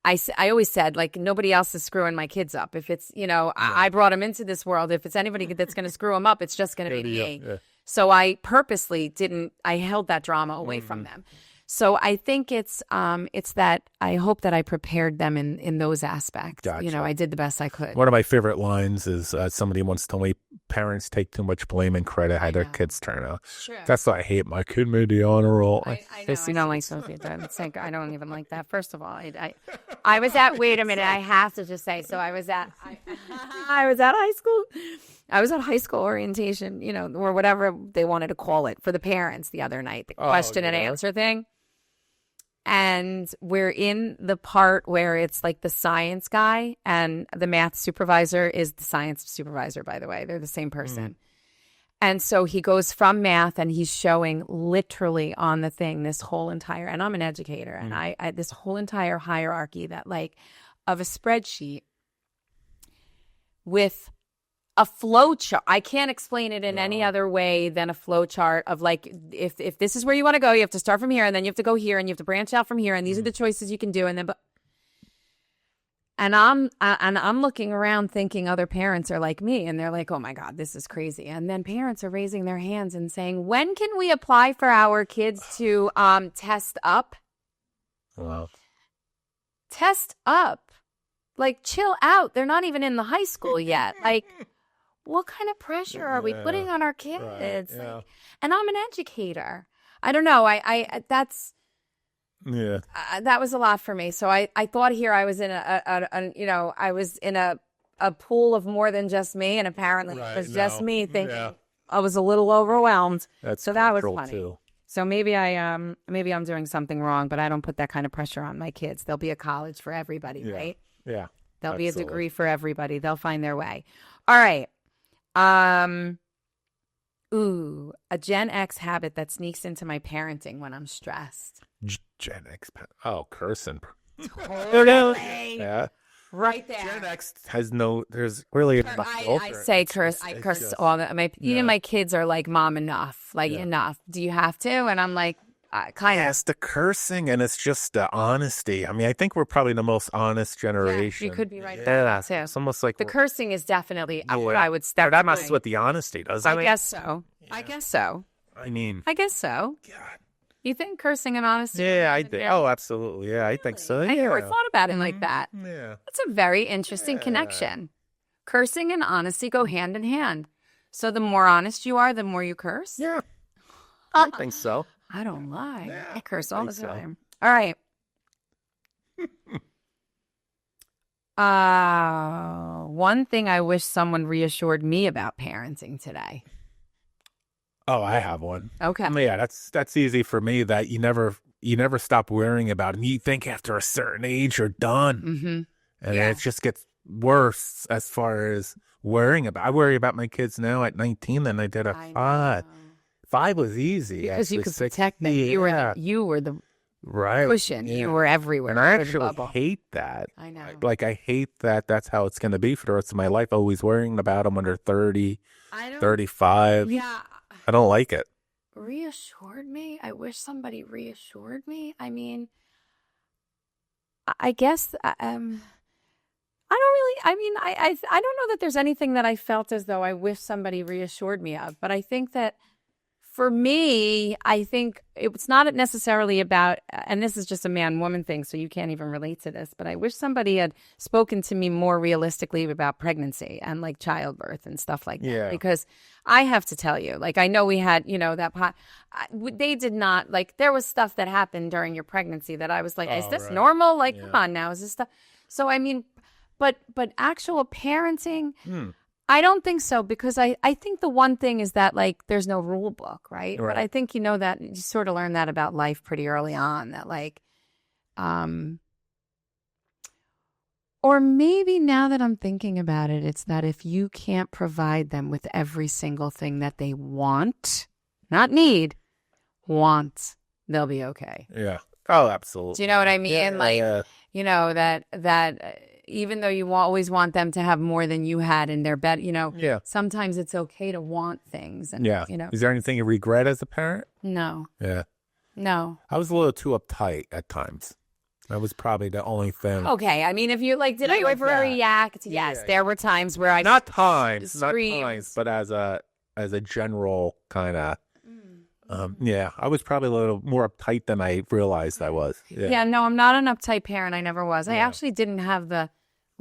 I always said, like, nobody else is screwing my kids up. If it's, I brought them into this world. If it's anybody that's going to screw them up, it's just going to be me. Yeah. So I purposely I held that drama away from them. So I think it's that I hope that I prepared them in those aspects. Gotcha. I did the best I could. One of my favorite lines is somebody once told me parents take too much blame and credit how their kids turn out. Sure. That's why I hate my kid made the honor roll. I know. You don't like Sophie. I don't even like that. First of all, I was at, wait a minute, I have to just say, so I was at high school. I was at high school orientation, or whatever they wanted to call it for the parents the other night, the question and answer thing. And we're in the part where it's like the science guy and the math supervisor is the science supervisor, by the way. They're the same person. And so he goes from math and he's showing literally on the thing this whole entire, and I'm an educator, and I this whole entire hierarchy that like of a spreadsheet with a flow chart. I can't explain it in any other way than a flow chart of like, if this is where you want to go, you have to start from here and then you have to go here and you have to branch out from here. And these are the choices you can do. And I'm looking around thinking other parents are like me and they're like, oh my God, this is crazy. And then parents are raising their hands and saying, when can we apply for our kids to test up? Wow. Test up. Like, chill out. They're not even in the high school yet. Like, what kind of pressure are we putting on our kids? Right, yeah. Like, and I'm an educator. I don't know. That was a lot for me. So I thought here I was in I was in a pool of more than just me, and apparently it was just me thinking I was a little overwhelmed. So that was funny. Too. So maybe I'm doing something wrong, but I don't put that kind of pressure on my kids. There'll be a college for everybody, right? Yeah. There'll be a degree for everybody. They'll find their way. All right. A Gen X habit that sneaks into my parenting when I'm stressed. Gen X. Oh, cursing. Totally. Yeah. Right there. Gen X has there's really enough filter. I say curse. I curse all the, even my kids are like, Mom, enough. Like, enough. Do you have to? And I'm like, kind of. It's the cursing and it's just the honesty. I mean, I think we're probably the most honest generation. You could be right Yeah, about that too. it's almost like the cursing is definitely what I would step. That must what the honesty does. I guess so. Yeah. I guess so. I mean, I guess so. God. You think cursing and honesty? Yeah, I think. Oh, absolutely. Yeah, I think so. I never thought about it like that. Yeah. That's a very interesting connection. Cursing and honesty go hand in hand. So the more honest you are, the more you curse? Yeah. I think so. I don't lie. Yeah, I curse all the time. So. All right. One thing I wish someone reassured me about parenting today. Oh, I have one. Okay. Yeah, that's easy for me. That you never stop worrying about it. And you think after a certain age you're done, and it just gets worse as far as worrying about. I worry about my kids now at 19 than I did at 5. 5 was easy because you could 60, protect them. You were the Right. cushion. Yeah. You were everywhere. And I for the actually bubble. hate that. I know. Like, I hate that that's how it's going to be for the rest of my life, always worrying about them when they're 30, 35. Yeah. I don't like it. Reassured me? I wish somebody reassured me. I mean, I guess I don't really. I mean, I don't know that there's anything that I felt as though I wish somebody reassured me of. But I think that for me, I think it's not necessarily about, and this is just a man-woman thing, so you can't even relate to this, but I wish somebody had spoken to me more realistically about pregnancy and like childbirth and stuff like that. Yeah. Because I have to tell you, like, I know we had, that they did not, like, there was stuff that happened during your pregnancy that I was like, is this normal? Like, come on now, is this stuff? So, I mean, but actual parenting, I don't think so, because I think the one thing is that, like, there's no rule book, right? But I think that you sort of learn that about life pretty early on, that like, or maybe now that I'm thinking about it, it's that if you can't provide them with every single thing that they want, not need, want, they'll be okay. Yeah. Oh, absolutely. Do you know what I mean? Yeah, that even though you always want them to have more than you had in their bed, sometimes it's okay to want things. And, Is there anything you regret as a parent? No. Yeah. No. I was a little too uptight at times. That was probably the only thing. Okay. I mean, if you like, did I ever react? Yes. There were times where I not times, screamed. but as a general kind of. I was probably a little more uptight than I realized I was. Yeah, no, I'm not an uptight parent. I never was. I actually didn't have the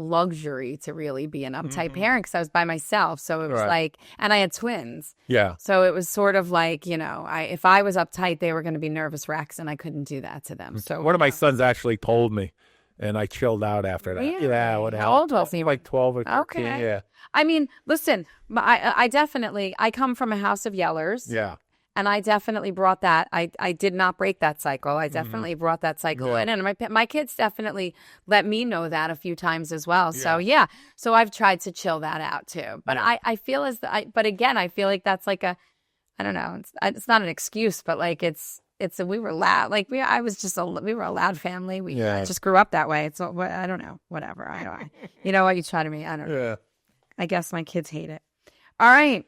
luxury to really be an uptight parent because I was by myself. So it was like, and I had twins. Yeah. So it was sort of like, if I was uptight, they were going to be nervous wrecks, and I couldn't do that to them. So one of my sons actually told me, and I chilled out after that. Really? Yeah. How old was he? Like 12 or 13. Okay. Yeah. I mean, listen, I definitely, I come from a house of yellers. Yeah. And I definitely brought that. I did not break that cycle. I definitely brought that cycle in. And my kids definitely let me know that a few times as well. So, So I've tried to chill that out too. But I feel but again, I feel like that's like I don't know. It's not an excuse, but like we were loud. Like we were a loud family. I just grew up that way. It's I don't know. Whatever. You know what you try to me. I don't know. Yeah. I guess my kids hate it. All right.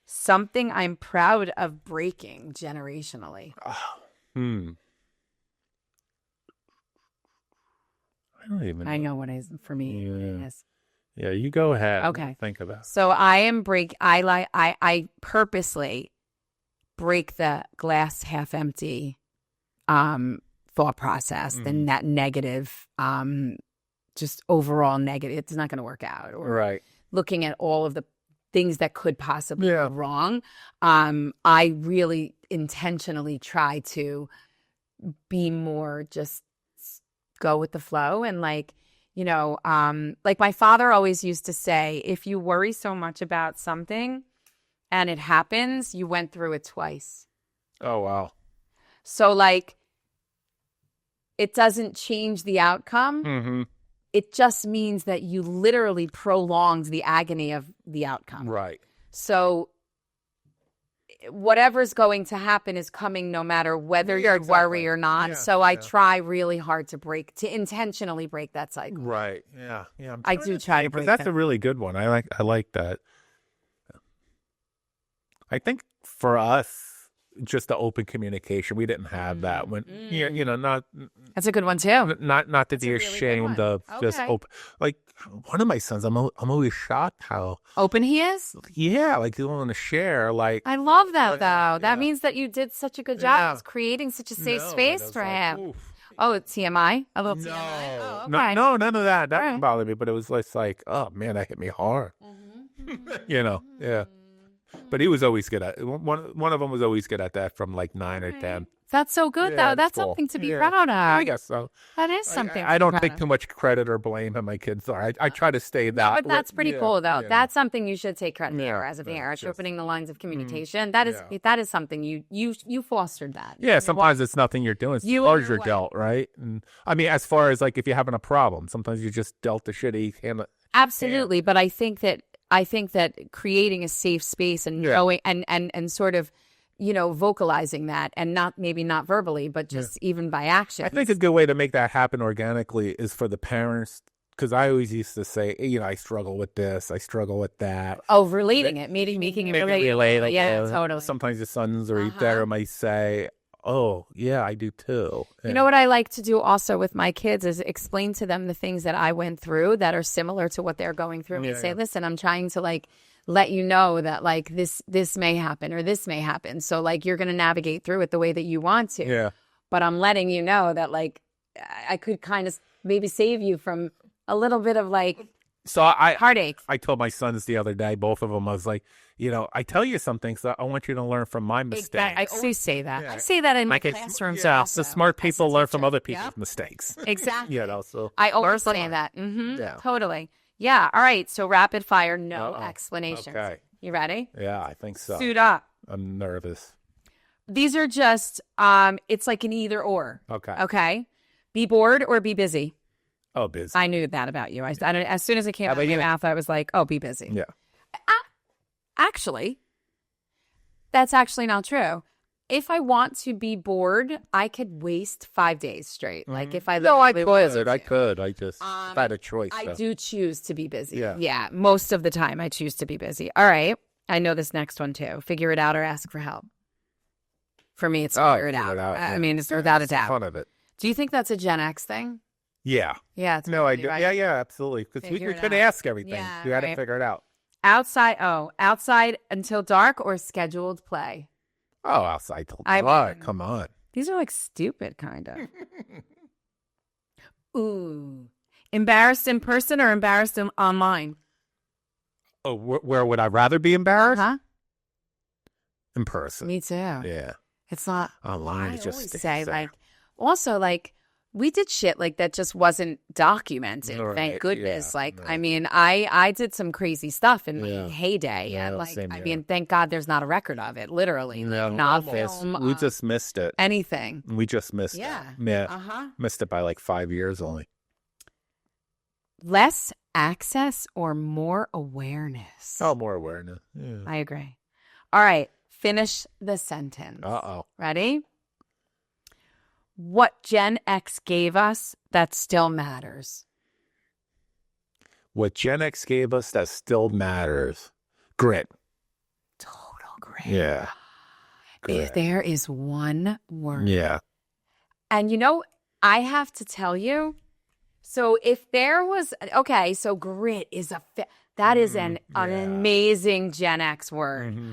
Something I'm proud of breaking generationally. I don't even know. I know what it is for me. It is. Yeah, you go ahead. Okay. Think about it. So I purposely break the glass half empty thought process, and that negative, just overall negative. It's not going to work out. Or looking at all of the things that could possibly go wrong. I really intentionally try to be more just go with the flow. And like my father always used to say, if you worry so much about something and it happens, you went through it twice. Oh, wow. So like, it doesn't change the outcome. Mm-hmm. It just means that you literally prolonged the agony of the outcome. Right. So whatever's going to happen is coming no matter whether you worry or not. Yeah, so I try really hard to intentionally break that cycle. Right. Yeah. Yeah. I do try to break But that's that. a really good one. I like that. I think for us, just the open communication, we didn't have that when not. That's a good one too. Not that That's a they're really good ashamed one. of just Okay. open. Like one of my sons, I'm always shocked how Open he is? like he's willing to share. Like I love that though. That Yeah. means that you did such a good job Yeah. of creating such a safe No, but space it's for like, him. oof. Oh, it's TMI? A little No, TMI? Oh, no, okay. no, none of that. That All right. didn't bother me, but it was just like, oh man, that hit me hard. Yeah. But he was always good at one of them was always good at that from like 9 or 10. That's so good Yeah, though. it's That's cool. something to be Yeah. proud of. I guess so. That is something. I don't take too much credit or blame on my kids. I try to stay that. But that's pretty cool, though. Yeah. That's something you should take credit Yeah, for as a yeah, parent. just- Opening the lines of communication. That is something you fostered that. Yeah, sometimes it's nothing you're doing. It's You as far and as your you're dealt, right? And I mean, as far as like if you're having a problem, sometimes you're just dealt a shitty hand. Absolutely, but I think that creating a safe space and knowing and sort of vocalizing that, and maybe not verbally, but just even by action. I think a good way to make that happen organically is for the parents, because I always used to say, I struggle with this, I struggle with that. Oh, relating it, making it relate. Yeah, totally. Sometimes the sons or there might say, oh, yeah, I do too. And you know what I like to do also with my kids is explain to them the things that I went through that are similar to what they're going through. And say, listen, I'm trying to let you know that this may happen or this may happen. So you're going to navigate through it the way that you want to. Yeah. But I'm letting you know that I could kind of maybe save you from a little bit of heartache. I told my sons the other day, both of them, I was like, I tell you some things that I want you to learn from my mistakes. I always say that. Yeah. I say that in my classrooms. The smart people learn from other people's mistakes. Exactly. So I always say that. Mm-hmm. Yeah. Totally. Yeah. All right. So rapid fire, no explanations. Okay. You ready? Yeah, I think so. Suit up. I'm nervous. These are just, it's like an either or. Okay. Okay. Be bored or be busy. Oh, busy. I knew that about you. As soon as it came out of your mouth, I was like, oh, be busy. Yeah. Actually, that's actually not true. If I want to be bored, I could waste 5 days straight. If I I could. I just had a choice. I do choose to be busy. Yeah. Most of the time, I choose to be busy. All right. I know this next one too. Figure it out or ask for help. For me, it's figure it out. I mean, it's without a doubt. Fun of it. Do you think that's a Gen X thing? Yeah. Yeah. It's I do. Right? Yeah, absolutely. Because we couldn't ask everything. Yeah, you had to figure it out. Outside until dark or scheduled play? Oh, outside till dark. Come on. These are stupid, kind of. Ooh. Embarrassed in person or embarrassed online? Oh, where would I rather be embarrassed? Huh? In person. Me too. Yeah. It's not. Online. I It's just always say, also, we did shit that just wasn't documented. Right. Thank goodness. I mean, I did some crazy stuff in my heyday. Yeah, and thank God there's not a record of it, literally. No, not film. We just missed it. Anything. We just missed it. Yeah. Missed it by 5 years only. Less access or more awareness? Oh, more awareness. Yeah. I agree. All right. Finish the sentence. Uh-oh. Ready? What Gen X gave us that still matters. What Gen X gave us that still matters. Grit. Total grit. Yeah. Grit. If there is one word. Yeah. And I have to tell you, so if there was, so grit is that is an amazing Gen X word. Mm-hmm.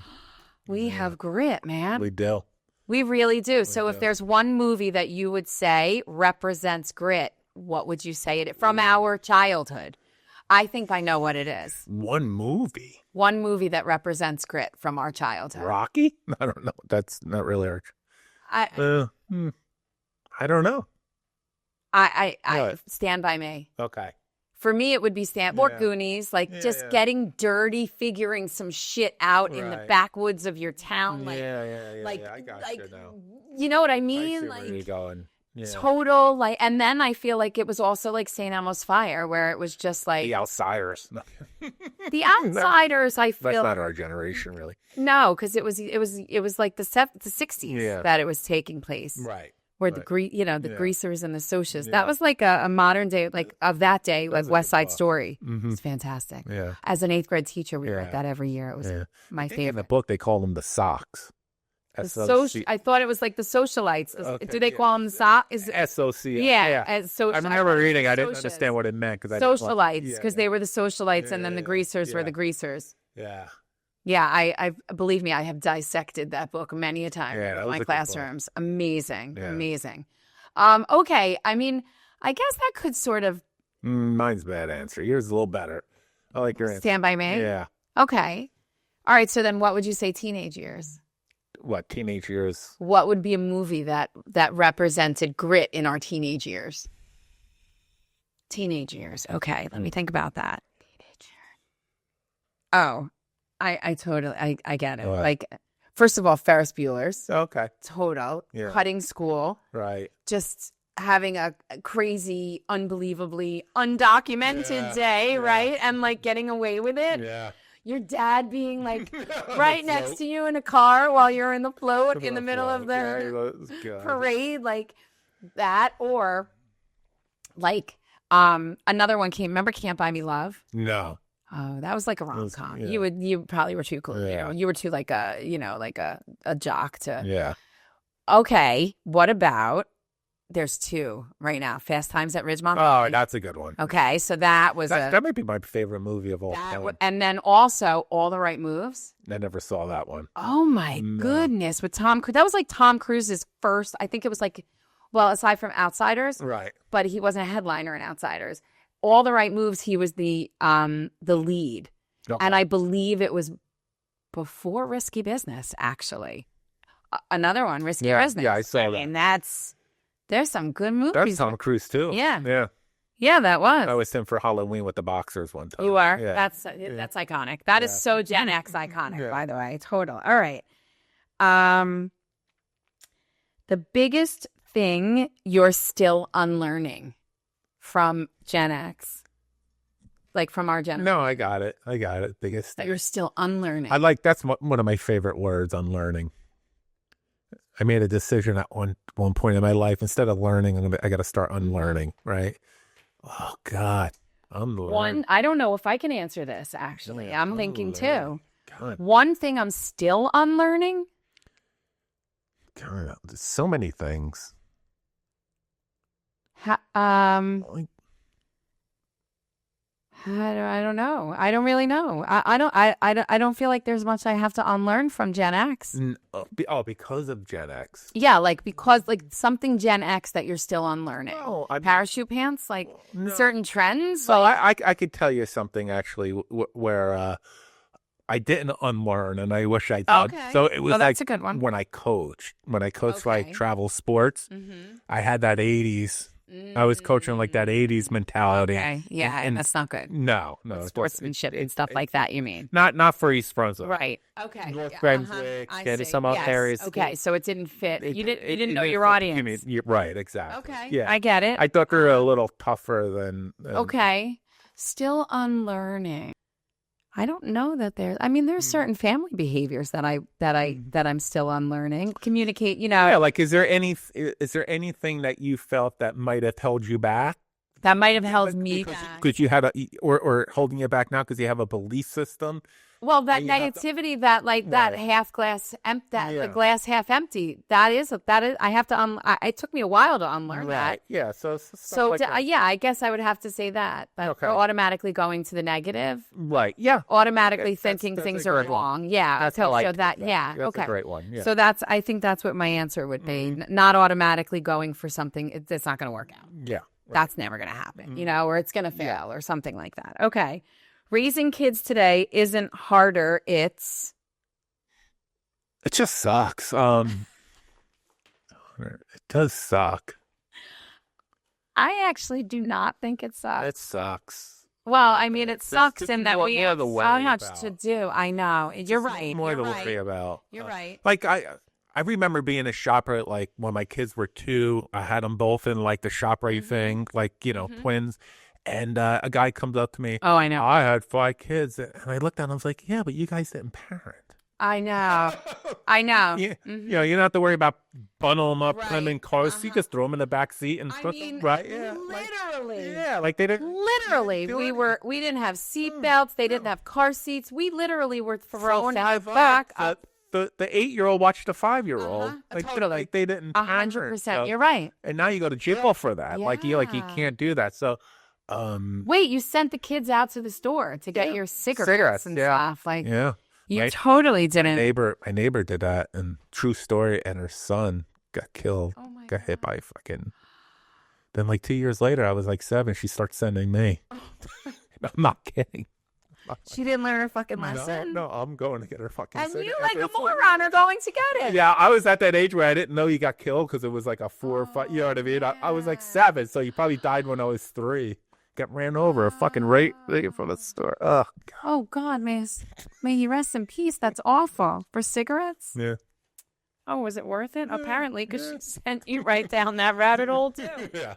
We have grit, man. We do. We really do. So if there's one movie that you would say represents grit, what would you say it from our childhood? I think I know what it is. One movie? One movie that represents grit from our childhood. Rocky? I don't know. That's not really our... I don't know. I Stand By Me. Okay. For me, it would be Goonies, getting dirty, figuring some shit out in the backwoods of your town. I got you now. You know what I mean? I see where you're going. Yeah. Total, and then I feel like it was also St. Elmo's Fire, where it was just The Outsiders. The Outsiders, I feel. That's not our generation, really. No, because it was the 60s that it was taking place. Right. Where the greasers and the socias. That was a modern day, of that day, West Side Story. Mm-hmm. It's fantastic. Yeah. As an 8th grade teacher, we read that every year. It was my favorite. In the book, they call them the socks. I thought it was the socialites. Okay, do they call them the socks? SOC. Yeah. I remember reading. I didn't understand what it meant. Socialites, because they were the socialites, and then the greasers were the greasers. Yeah. Yeah, I believe me, I have dissected that book many a time in my classrooms. Amazing. Okay, I mean, I guess that could sort of... mine's a bad answer. Yours is a little better. I like your answer. Stand By Me? Yeah. Okay. All right, so then what would you say teenage years? What, teenage years? What would be a movie that represented grit in our teenage years? Teenage years. Okay, let me think about that. Teenage years. Oh, I totally, I get it. What? First of all, Ferris Bueller's. Okay. Total. Yeah. Cutting school. Right. Just having a crazy, unbelievably undocumented day, right? And getting away with it. Yeah. Your dad being like right next to you in a car while you're in the float in the middle of the parade, like that, or like another one came. Remember Can't Buy Me Love? No. Oh, that was like a rom-com. Yeah. You probably were too cool. Yeah. You were too like a jock to. Yeah. Okay, what about? There's two right now. Fast Times at Ridgemont. Oh, that's a good one. Okay, so that was that might be my favorite movie of all time. And then also All the Right Moves. I never saw that one. Oh my goodness, with Tom Cruise. That was like Tom Cruise's first. I think it was like, well, aside from Outsiders, right? But he wasn't a headliner in Outsiders. All the Right Moves. He was the lead, and I believe it was before Risky Business. Actually, another one, Risky Business. Yeah, I saw that. And there's some good movies. That's Tom Cruise too. Yeah. Yeah, that was. I was him for Halloween with the boxers one time. You are? Yeah. That's iconic. That is so Gen X iconic, by the way. Total. All right. The biggest thing you're still unlearning from Gen X, like from our generation. No, I got it. Biggest that you're still unlearning. That's one of my favorite words, unlearning. I made a decision at one point in my life. Instead of learning, I got to start unlearning, right? Oh, God. Unlearn. I don't know if I can answer this, actually. Yeah, I'm thinking, too. God. One thing I'm still unlearning? God, there's so many things. I don't know. I don't really know. I don't feel like there's much I have to unlearn from Gen X. Because of Gen X. Yeah, because something Gen X that you're still unlearning. No, parachute pants, certain trends. Well, I could tell you something actually where I didn't unlearn, and I wish I did. Okay. So it was that's a good one. When I coached like travel sports, I had that 80s. I was coaching like that 80s mentality. Okay. Yeah, and that's not good. No. Sportsmanship and stuff like that, you mean? Not for East Brunswick. Right. Okay. North Brunswick, some areas. Okay, so it didn't fit. You didn't know your audience. Right, exactly. Okay. Yeah. I get it. I thought they were a little tougher than Okay. Still unlearning. I don't know that there's certain family behaviors that I'm still unlearning. Communicate, Yeah, like is there anything that you felt that might have held you back? That might have held me back. Because you had or holding you back now because you have a belief system. Well, that negativity, that half glass empty, the glass half empty. That is. I have to. It took me a while to unlearn that. Yeah. So I guess I would have to say that. Okay. Automatically going to the negative. Right. Yeah. Automatically thinking things are wrong. Yeah. That's okay. a great one. Yeah. So I think that's what my answer would be. Not automatically going for something that's not going to work out. Yeah. Right. That's never going to happen. Or it's going to fail or something like that. Okay. Raising kids today isn't harder. It just sucks. It does suck. I actually do not think it sucks. It sucks. Well, it sucks in that we have so much to do. I know. You're right. More to worry about. You're right. Like I remember being a shopper, like when my kids were 2, I had them both in like the ShopRite thing, like, twins. And a guy comes up to me. Oh, I know. I had 5 kids. And I looked at him. I was like, yeah, but you guys didn't parent. I know. You don't have to worry about bundling them up, putting them in cars. You just throw them in the back seat and put them, right? Yeah. Literally. Like they didn't. Literally. We didn't have seat belts. They didn't have car seats. We literally were thrown back up. The 8-year-old watched the 5-year-old. Totally. Like they didn't. 100%. So, you're right. And now you go to jail for that. Yeah. Like you can't do that. So. Wait, you sent the kids out to the store to get your cigarettes and stuff. You totally didn't. My neighbor did that, and true story. And her son got killed. Oh my got hit by fucking. Then 2 years later, I was 7. She starts sending me. I'm not kidding. She didn't learn her fucking lesson. No, I'm going to get her fucking. And you, like a moron, are going to get it. Yeah, I was at that age where I didn't know he got killed because it was a 4 or 5. You know what I mean? I was 7, so he probably died when I was 3. Got ran over, fucking right from the store. Oh, God. Oh, God, may he rest in peace. That's awful. For cigarettes? Yeah. Oh, was it worth it? Apparently, because she sent you right down that rabbit hole, too. Yeah.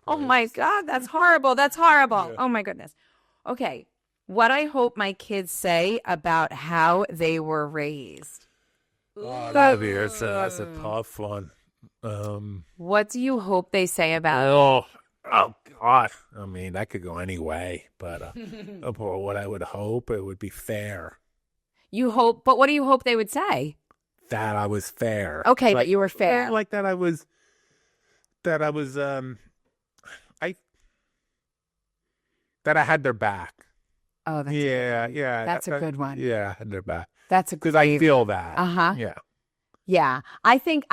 Oh, my God, that's horrible. That's horrible. Yeah. Oh, my goodness. Okay. What I hope my kids say about how they were raised. That's a tough one. What do you hope they say about Oh God. I mean, that could go any way, but what I would hope, it would be fair. You hope, but what do you hope they would say? That I was fair. Okay, but you were fair. Like that I was that I had their back. Oh, that's yeah. That's a good one. Yeah, I had their back. That's a because I feel that. Yeah. Yeah, I think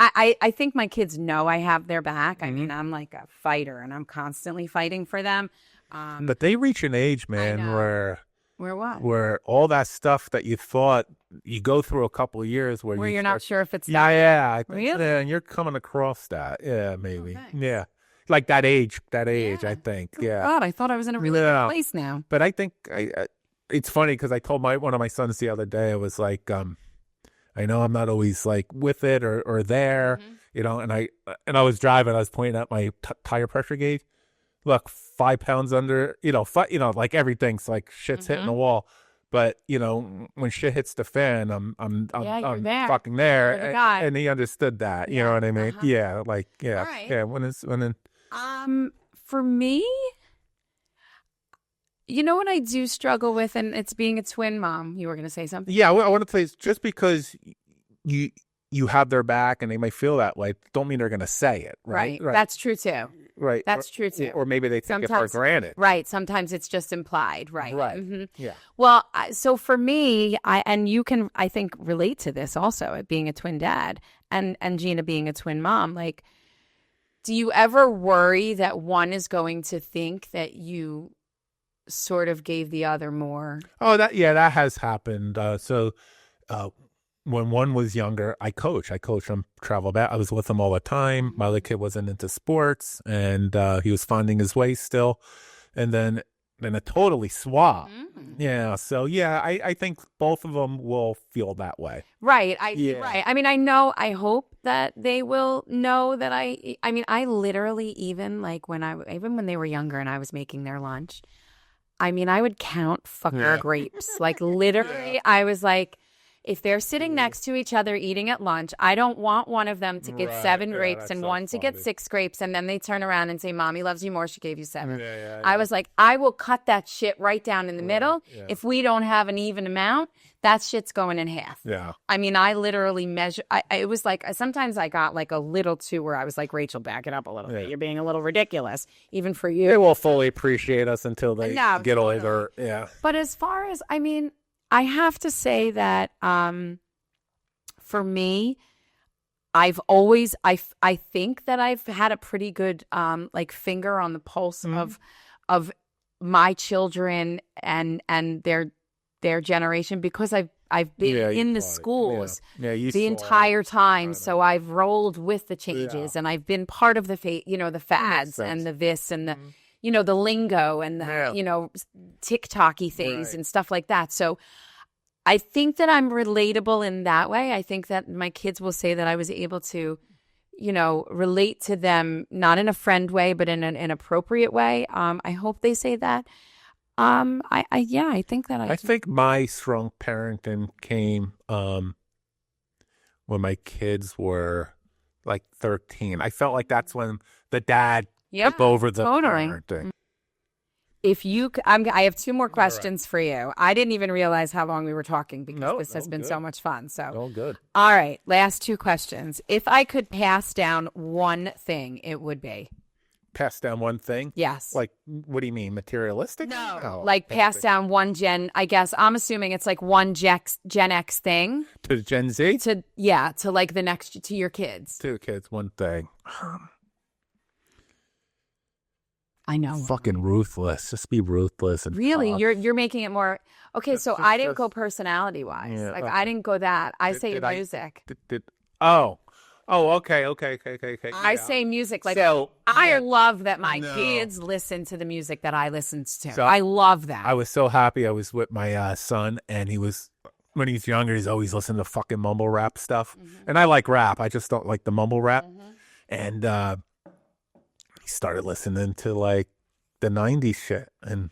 think my kids know I have their back. I mean, I'm like a fighter, and I'm constantly fighting for them. But they reach an age, man, where what? Where all that stuff that you thought you go through a couple of years where you're not sure if it's yeah. I think, really? Yeah, and you're coming across that. Yeah, maybe. Okay. Yeah, like that age. I think. Yeah. God, I thought I was in a really good place now. But I think it's funny because I told one of my sons the other day. I was like, I know I'm not always like with it or there, you know. And I was driving. I was pointing at my tire pressure gauge. Look, 5 pounds under. Like everything's like shit's hitting the wall. But when shit hits the fan, I'm there. fucking there. You're the guy. And he understood that. You know what I mean? Yeah. Like yeah. All right. Yeah. For me, you know what I do struggle with, and it's being a twin mom. You were going to say something? Yeah, I want to say just because you have their back and they might feel that way, don't mean they're going to say it. Right. That's true too. Right. That's true too. Or maybe they take it for granted. Right. Sometimes it's just implied. Right. Right. Mm-hmm. Yeah. Well, so for me, and you can, I think, relate to this also, at being a twin dad and Gina being a twin mom. Like, do you ever worry that one is going to think that you sort of gave the other more? Oh, that has happened. When one was younger, I coached him travel back. I was with him all the time. My other kid wasn't into sports, and he was finding his way still. And then it totally swapped. Yeah. So I think both of them will feel that way. Right. Right. I mean, I hope that they will know that I literally, even like when they were younger and I was making their lunch, I mean, I would count fucker grapes. Like literally, I was like, if they're sitting next to each other eating at lunch, I don't want one of them to get 7 grapes and one to get 6 grapes, and then they turn around and say, Mommy loves you more, she gave you 7. I was like, I will cut that shit right down in the middle. Yeah. If we don't have an even amount, that shit's going in half. Yeah. I mean, I literally measure. It was like, sometimes I got like a little too where I was like, Rachel, back it up a little bit. You're being a little ridiculous, even for you. They will fully appreciate us until they get older. Yeah. But as far as, I mean, I have to say that for me, I've always, I think that I've had a pretty good like finger on the pulse of my children and their generation, because I've been in the schools the entire time. So I've rolled with the changes and I've been part of the the fads and the this and the the lingo and the TikTok-y things and stuff like that. So I think that I'm relatable in that way. I think that my kids will say that I was able to relate to them, not in a friend way, but in an inappropriate way. I hope they say that. I think that I think my strong parenting came when my kids were like 13. I felt like that's when the dad took over the parenting. If you, I have 2 more questions for you. I didn't even realize how long we were talking because this has been so much fun. So, all good. All right, last 2 questions. If I could pass down one thing, it would be. Pass down one thing? Yes. Like, what do you mean, materialistic? No. Like pass down one gen, I guess. I'm assuming it's like one Gen X thing. To Gen Z? To like the next, to your kids. To kids, one thing. I know. Fucking ruthless. Just be ruthless. And really? You're making it more. Okay, so I didn't go personality-wise. Yeah, like, I didn't go that. I say music. Okay. I say music. Like, so, I love that my kids listen to the music that I listen to. So I love that. I was so happy. I was with my son, and when he's younger, he's always listening to fucking mumble rap stuff. And I like rap. I just don't like the mumble rap. And he started listening to like the 90s shit. And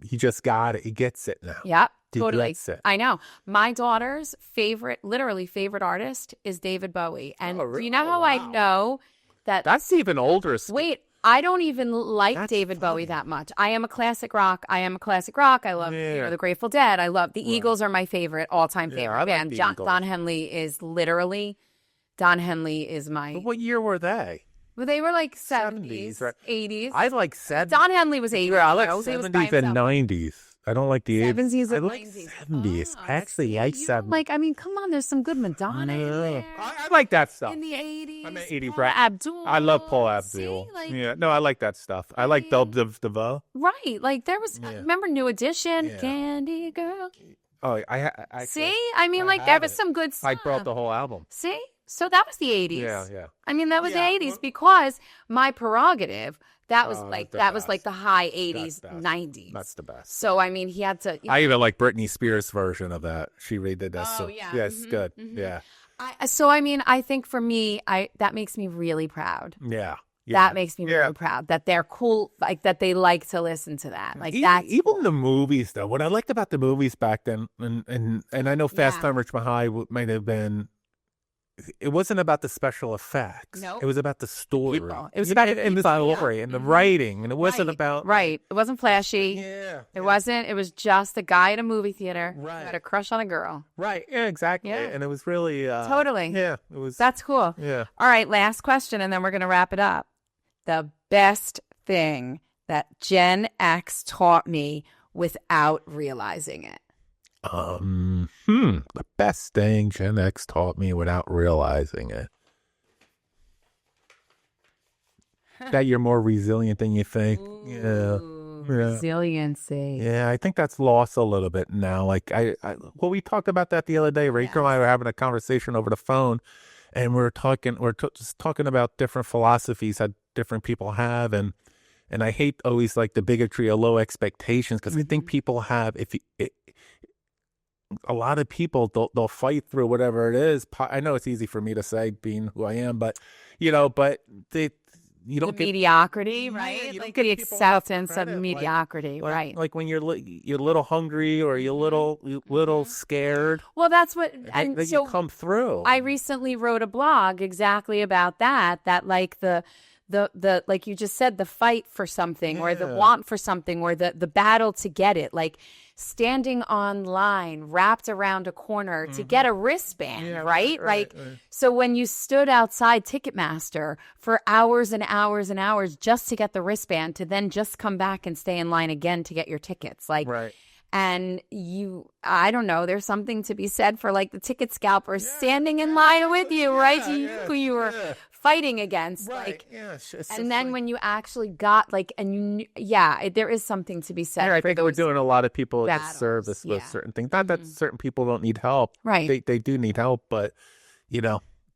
he just got it. He gets it now. Yeah, He totally. gets it. I know. My daughter's literally favorite artist is David Bowie. And do you know how I know that? That's even older. Wait, I don't even like David Bowie that much. I am a classic rock. I love the Grateful Dead. I love the Eagles are my favorite all-time favorite band. Don Henley is my. But what year were they? Well, they were like 70s, right? 80s. I like 70s. Don Henley was 80s. Yeah, I like 70s and 90s. I don't like the 70s I and like 90s. 70s. I actually like 70s. Like, I mean, come on, there's some good Madonna in there. I like that stuff. In the 80s. I'm an 80s Paula brat. Abdul. I love Paul Abdul. See, No, I like that stuff. I like the Right, like there was, remember New Edition? Yeah. Candy Girl. Oh, I See? I mean, like, there was some good stuff. I brought the whole album. See? So that was the 80s. Yeah. I mean, that was the 80s because my prerogative, that was that's like the high 80s, That's 90s. That's the best. So, I mean, he had to. I even like Britney Spears' version of that. She redid that. Oh, yeah. Yeah, it's good. Yeah. I think for me, that makes me really proud. Yeah. That makes me really proud that they're cool, like that they like to listen to that. Like even the movies, though. What I liked about the movies back then, and I know Fast Time Rich High might have been. It wasn't about the special effects. No, it was about the story. It was about the story and the writing, and it wasn't about It wasn't flashy. It wasn't. It was just a guy at a movie theater who had a crush on a girl. Right. Yeah. Exactly. Yeah. And it was really totally. Yeah. It was. That's cool. Yeah. All right. Last question, and then we're gonna wrap it up. The best thing that Gen X taught me without realizing it. The best thing Gen X taught me without realizing it. That you're more resilient than you think. Ooh, resiliency. Yeah, I think that's lost a little bit now. Like we talked about that the other day. Rachel and I were having a conversation over the phone, and we're just talking about different philosophies that different people have, and I hate always like the bigotry or low expectations because I think people have a lot of people they'll fight through whatever it is. I know it's easy for me to say being who I am, but you don't get mediocrity, right? Like the acceptance of mediocrity, right? Like when you're a little hungry or you're little scared. Well, that's what and so you come through. I recently wrote a blog exactly about that. That like the like you just said, the fight for something or the want for something or the battle to get it, like standing on line wrapped around a corner to get a wristband, right? So when you stood outside Ticketmaster for hours and hours and hours just to get the wristband to then just come back and stay in line again to get your tickets, like and I don't know, there's something to be said for like the ticket scalpers standing in line with you, right? Who you were fighting against, like, and then when you actually got like, and there is something to be said. I think we're doing a lot of people a service with Yeah. certain things. Not that certain people don't need help, Right. They do need help, but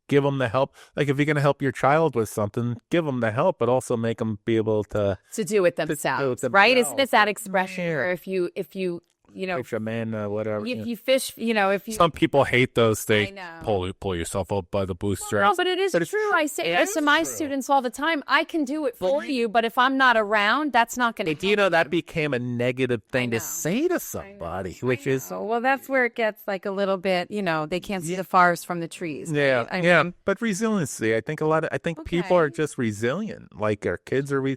give them the help. Like if you're going to help your child with something, give them the help, but also make them be able to do it themselves, right? Isn't it that expression? Or if you if a man, whatever. If you fish, if you. Some people hate those things. I know. Pull yourself up by the bootstraps. No, but it is true. I say this to my students all the time. I can do it for you, but if I'm not around, that's not going to. Do you know that became a negative thing to say to somebody, which is well, that's where it gets like a little bit. They can't see the forest from the trees. Yeah, right? But resiliency. I think people are just resilient. Like our kids are.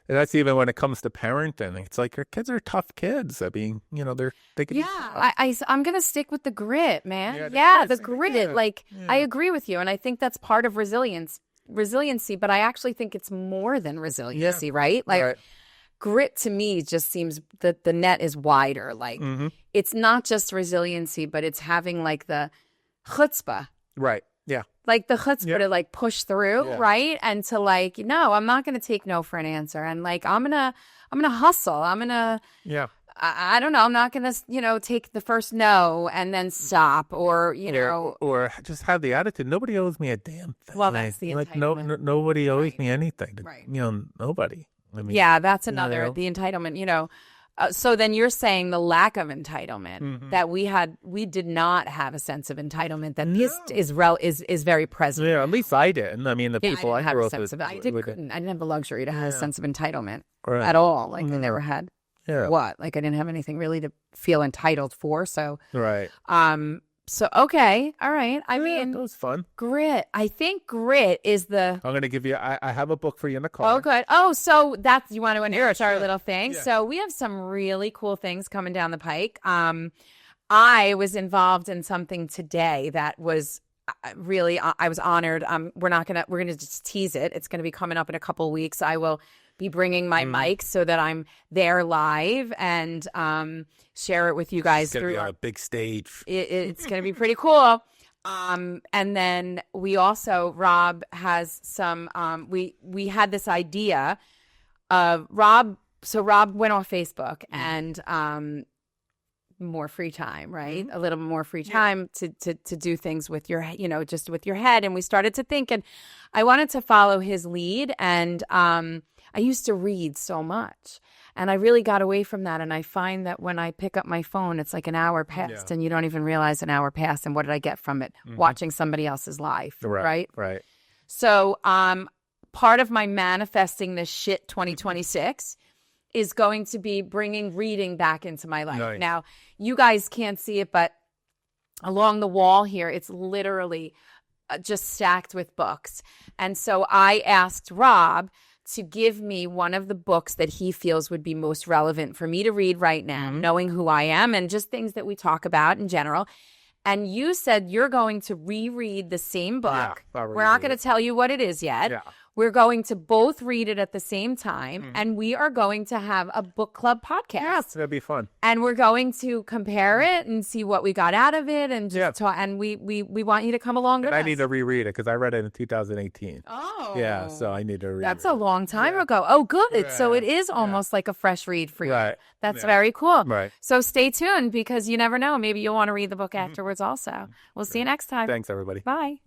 And that's even when it comes to parenting. It's like your kids are tough kids. I mean, they can. Yeah, I'm gonna stick with the grit, man. The grit. Yeah. I agree with you, and I think that's part of resiliency. But I actually think it's more than resiliency, right? Like grit to me just seems that the net is wider. Like it's not just resiliency, but it's having like the chutzpah, right? Yeah. Like the chutzpah to like push through, right? And to like, no, I'm not going to take no for an answer. And like, I'm going to hustle. I'm going to, I don't know. I'm not going to, take the first no and then stop or, or just have the attitude. Nobody owes me a damn thing. Well, that's the entitlement. Nobody owes me anything. Right. Nobody. I mean, that's another, the entitlement, so then you're saying the lack of entitlement that we did not have a sense of entitlement that this is very present. Yeah, at least I didn't. I mean, the people I grew up with. I didn't have the luxury to have a sense of entitlement at all. Like I never had. what? Like I didn't have anything really to feel entitled for. So, Right. So, okay. All right. I mean, that was fun. Grit. I think grit is the. I'm going to give you, I have a book for you in the car. Oh, good. Oh, so that's, you want to inherit our sure. little thing. Yeah. So we have some really cool things coming down the pike. I was involved in something today that was really, I was honored. We're going to just tease it. It's going to be coming up in a couple of weeks. I will be bringing my mic so that I'm there live and share it with you guys It's through be on a big stage. It's going to be pretty cool. And then we also, Rob has some, we had this idea of Rob went off Facebook and more free time, right? A little more free time to do things with your, just with your head. And we started to think, and I wanted to follow his lead. And I used to read so much. And I really got away from that. And I find that when I pick up my phone, it's like an hour passed and you don't even realize an hour passed. And what did I get from it? Watching somebody else's life, right? Right. So part of my manifesting this shit 2026 is going to be bringing reading back into my life. Nice. Now, you guys can't see it, but along the wall here, it's literally just stacked with books. And so I asked Rob to give me one of the books that he feels would be most relevant for me to read right now, knowing who I am and just things that we talk about in general. And you said you're going to reread the same book. Yeah, we're not going to tell you what it is yet. Yeah. We're going to both read it at the same time, and we are going to have a book club podcast. Yes, that'd be fun. And we're going to compare it and see what we got out of it, and just talk, and we want you to come along with us. I need to reread it because I read it in 2018. Oh, yeah, so I need to read it. That's a long time ago. Oh, good. So it is almost like a fresh read for you. Right. That's very cool. Right. So stay tuned because you never know. Maybe you'll want to read the book afterwards also. We'll see you next time. Thanks, everybody. Bye.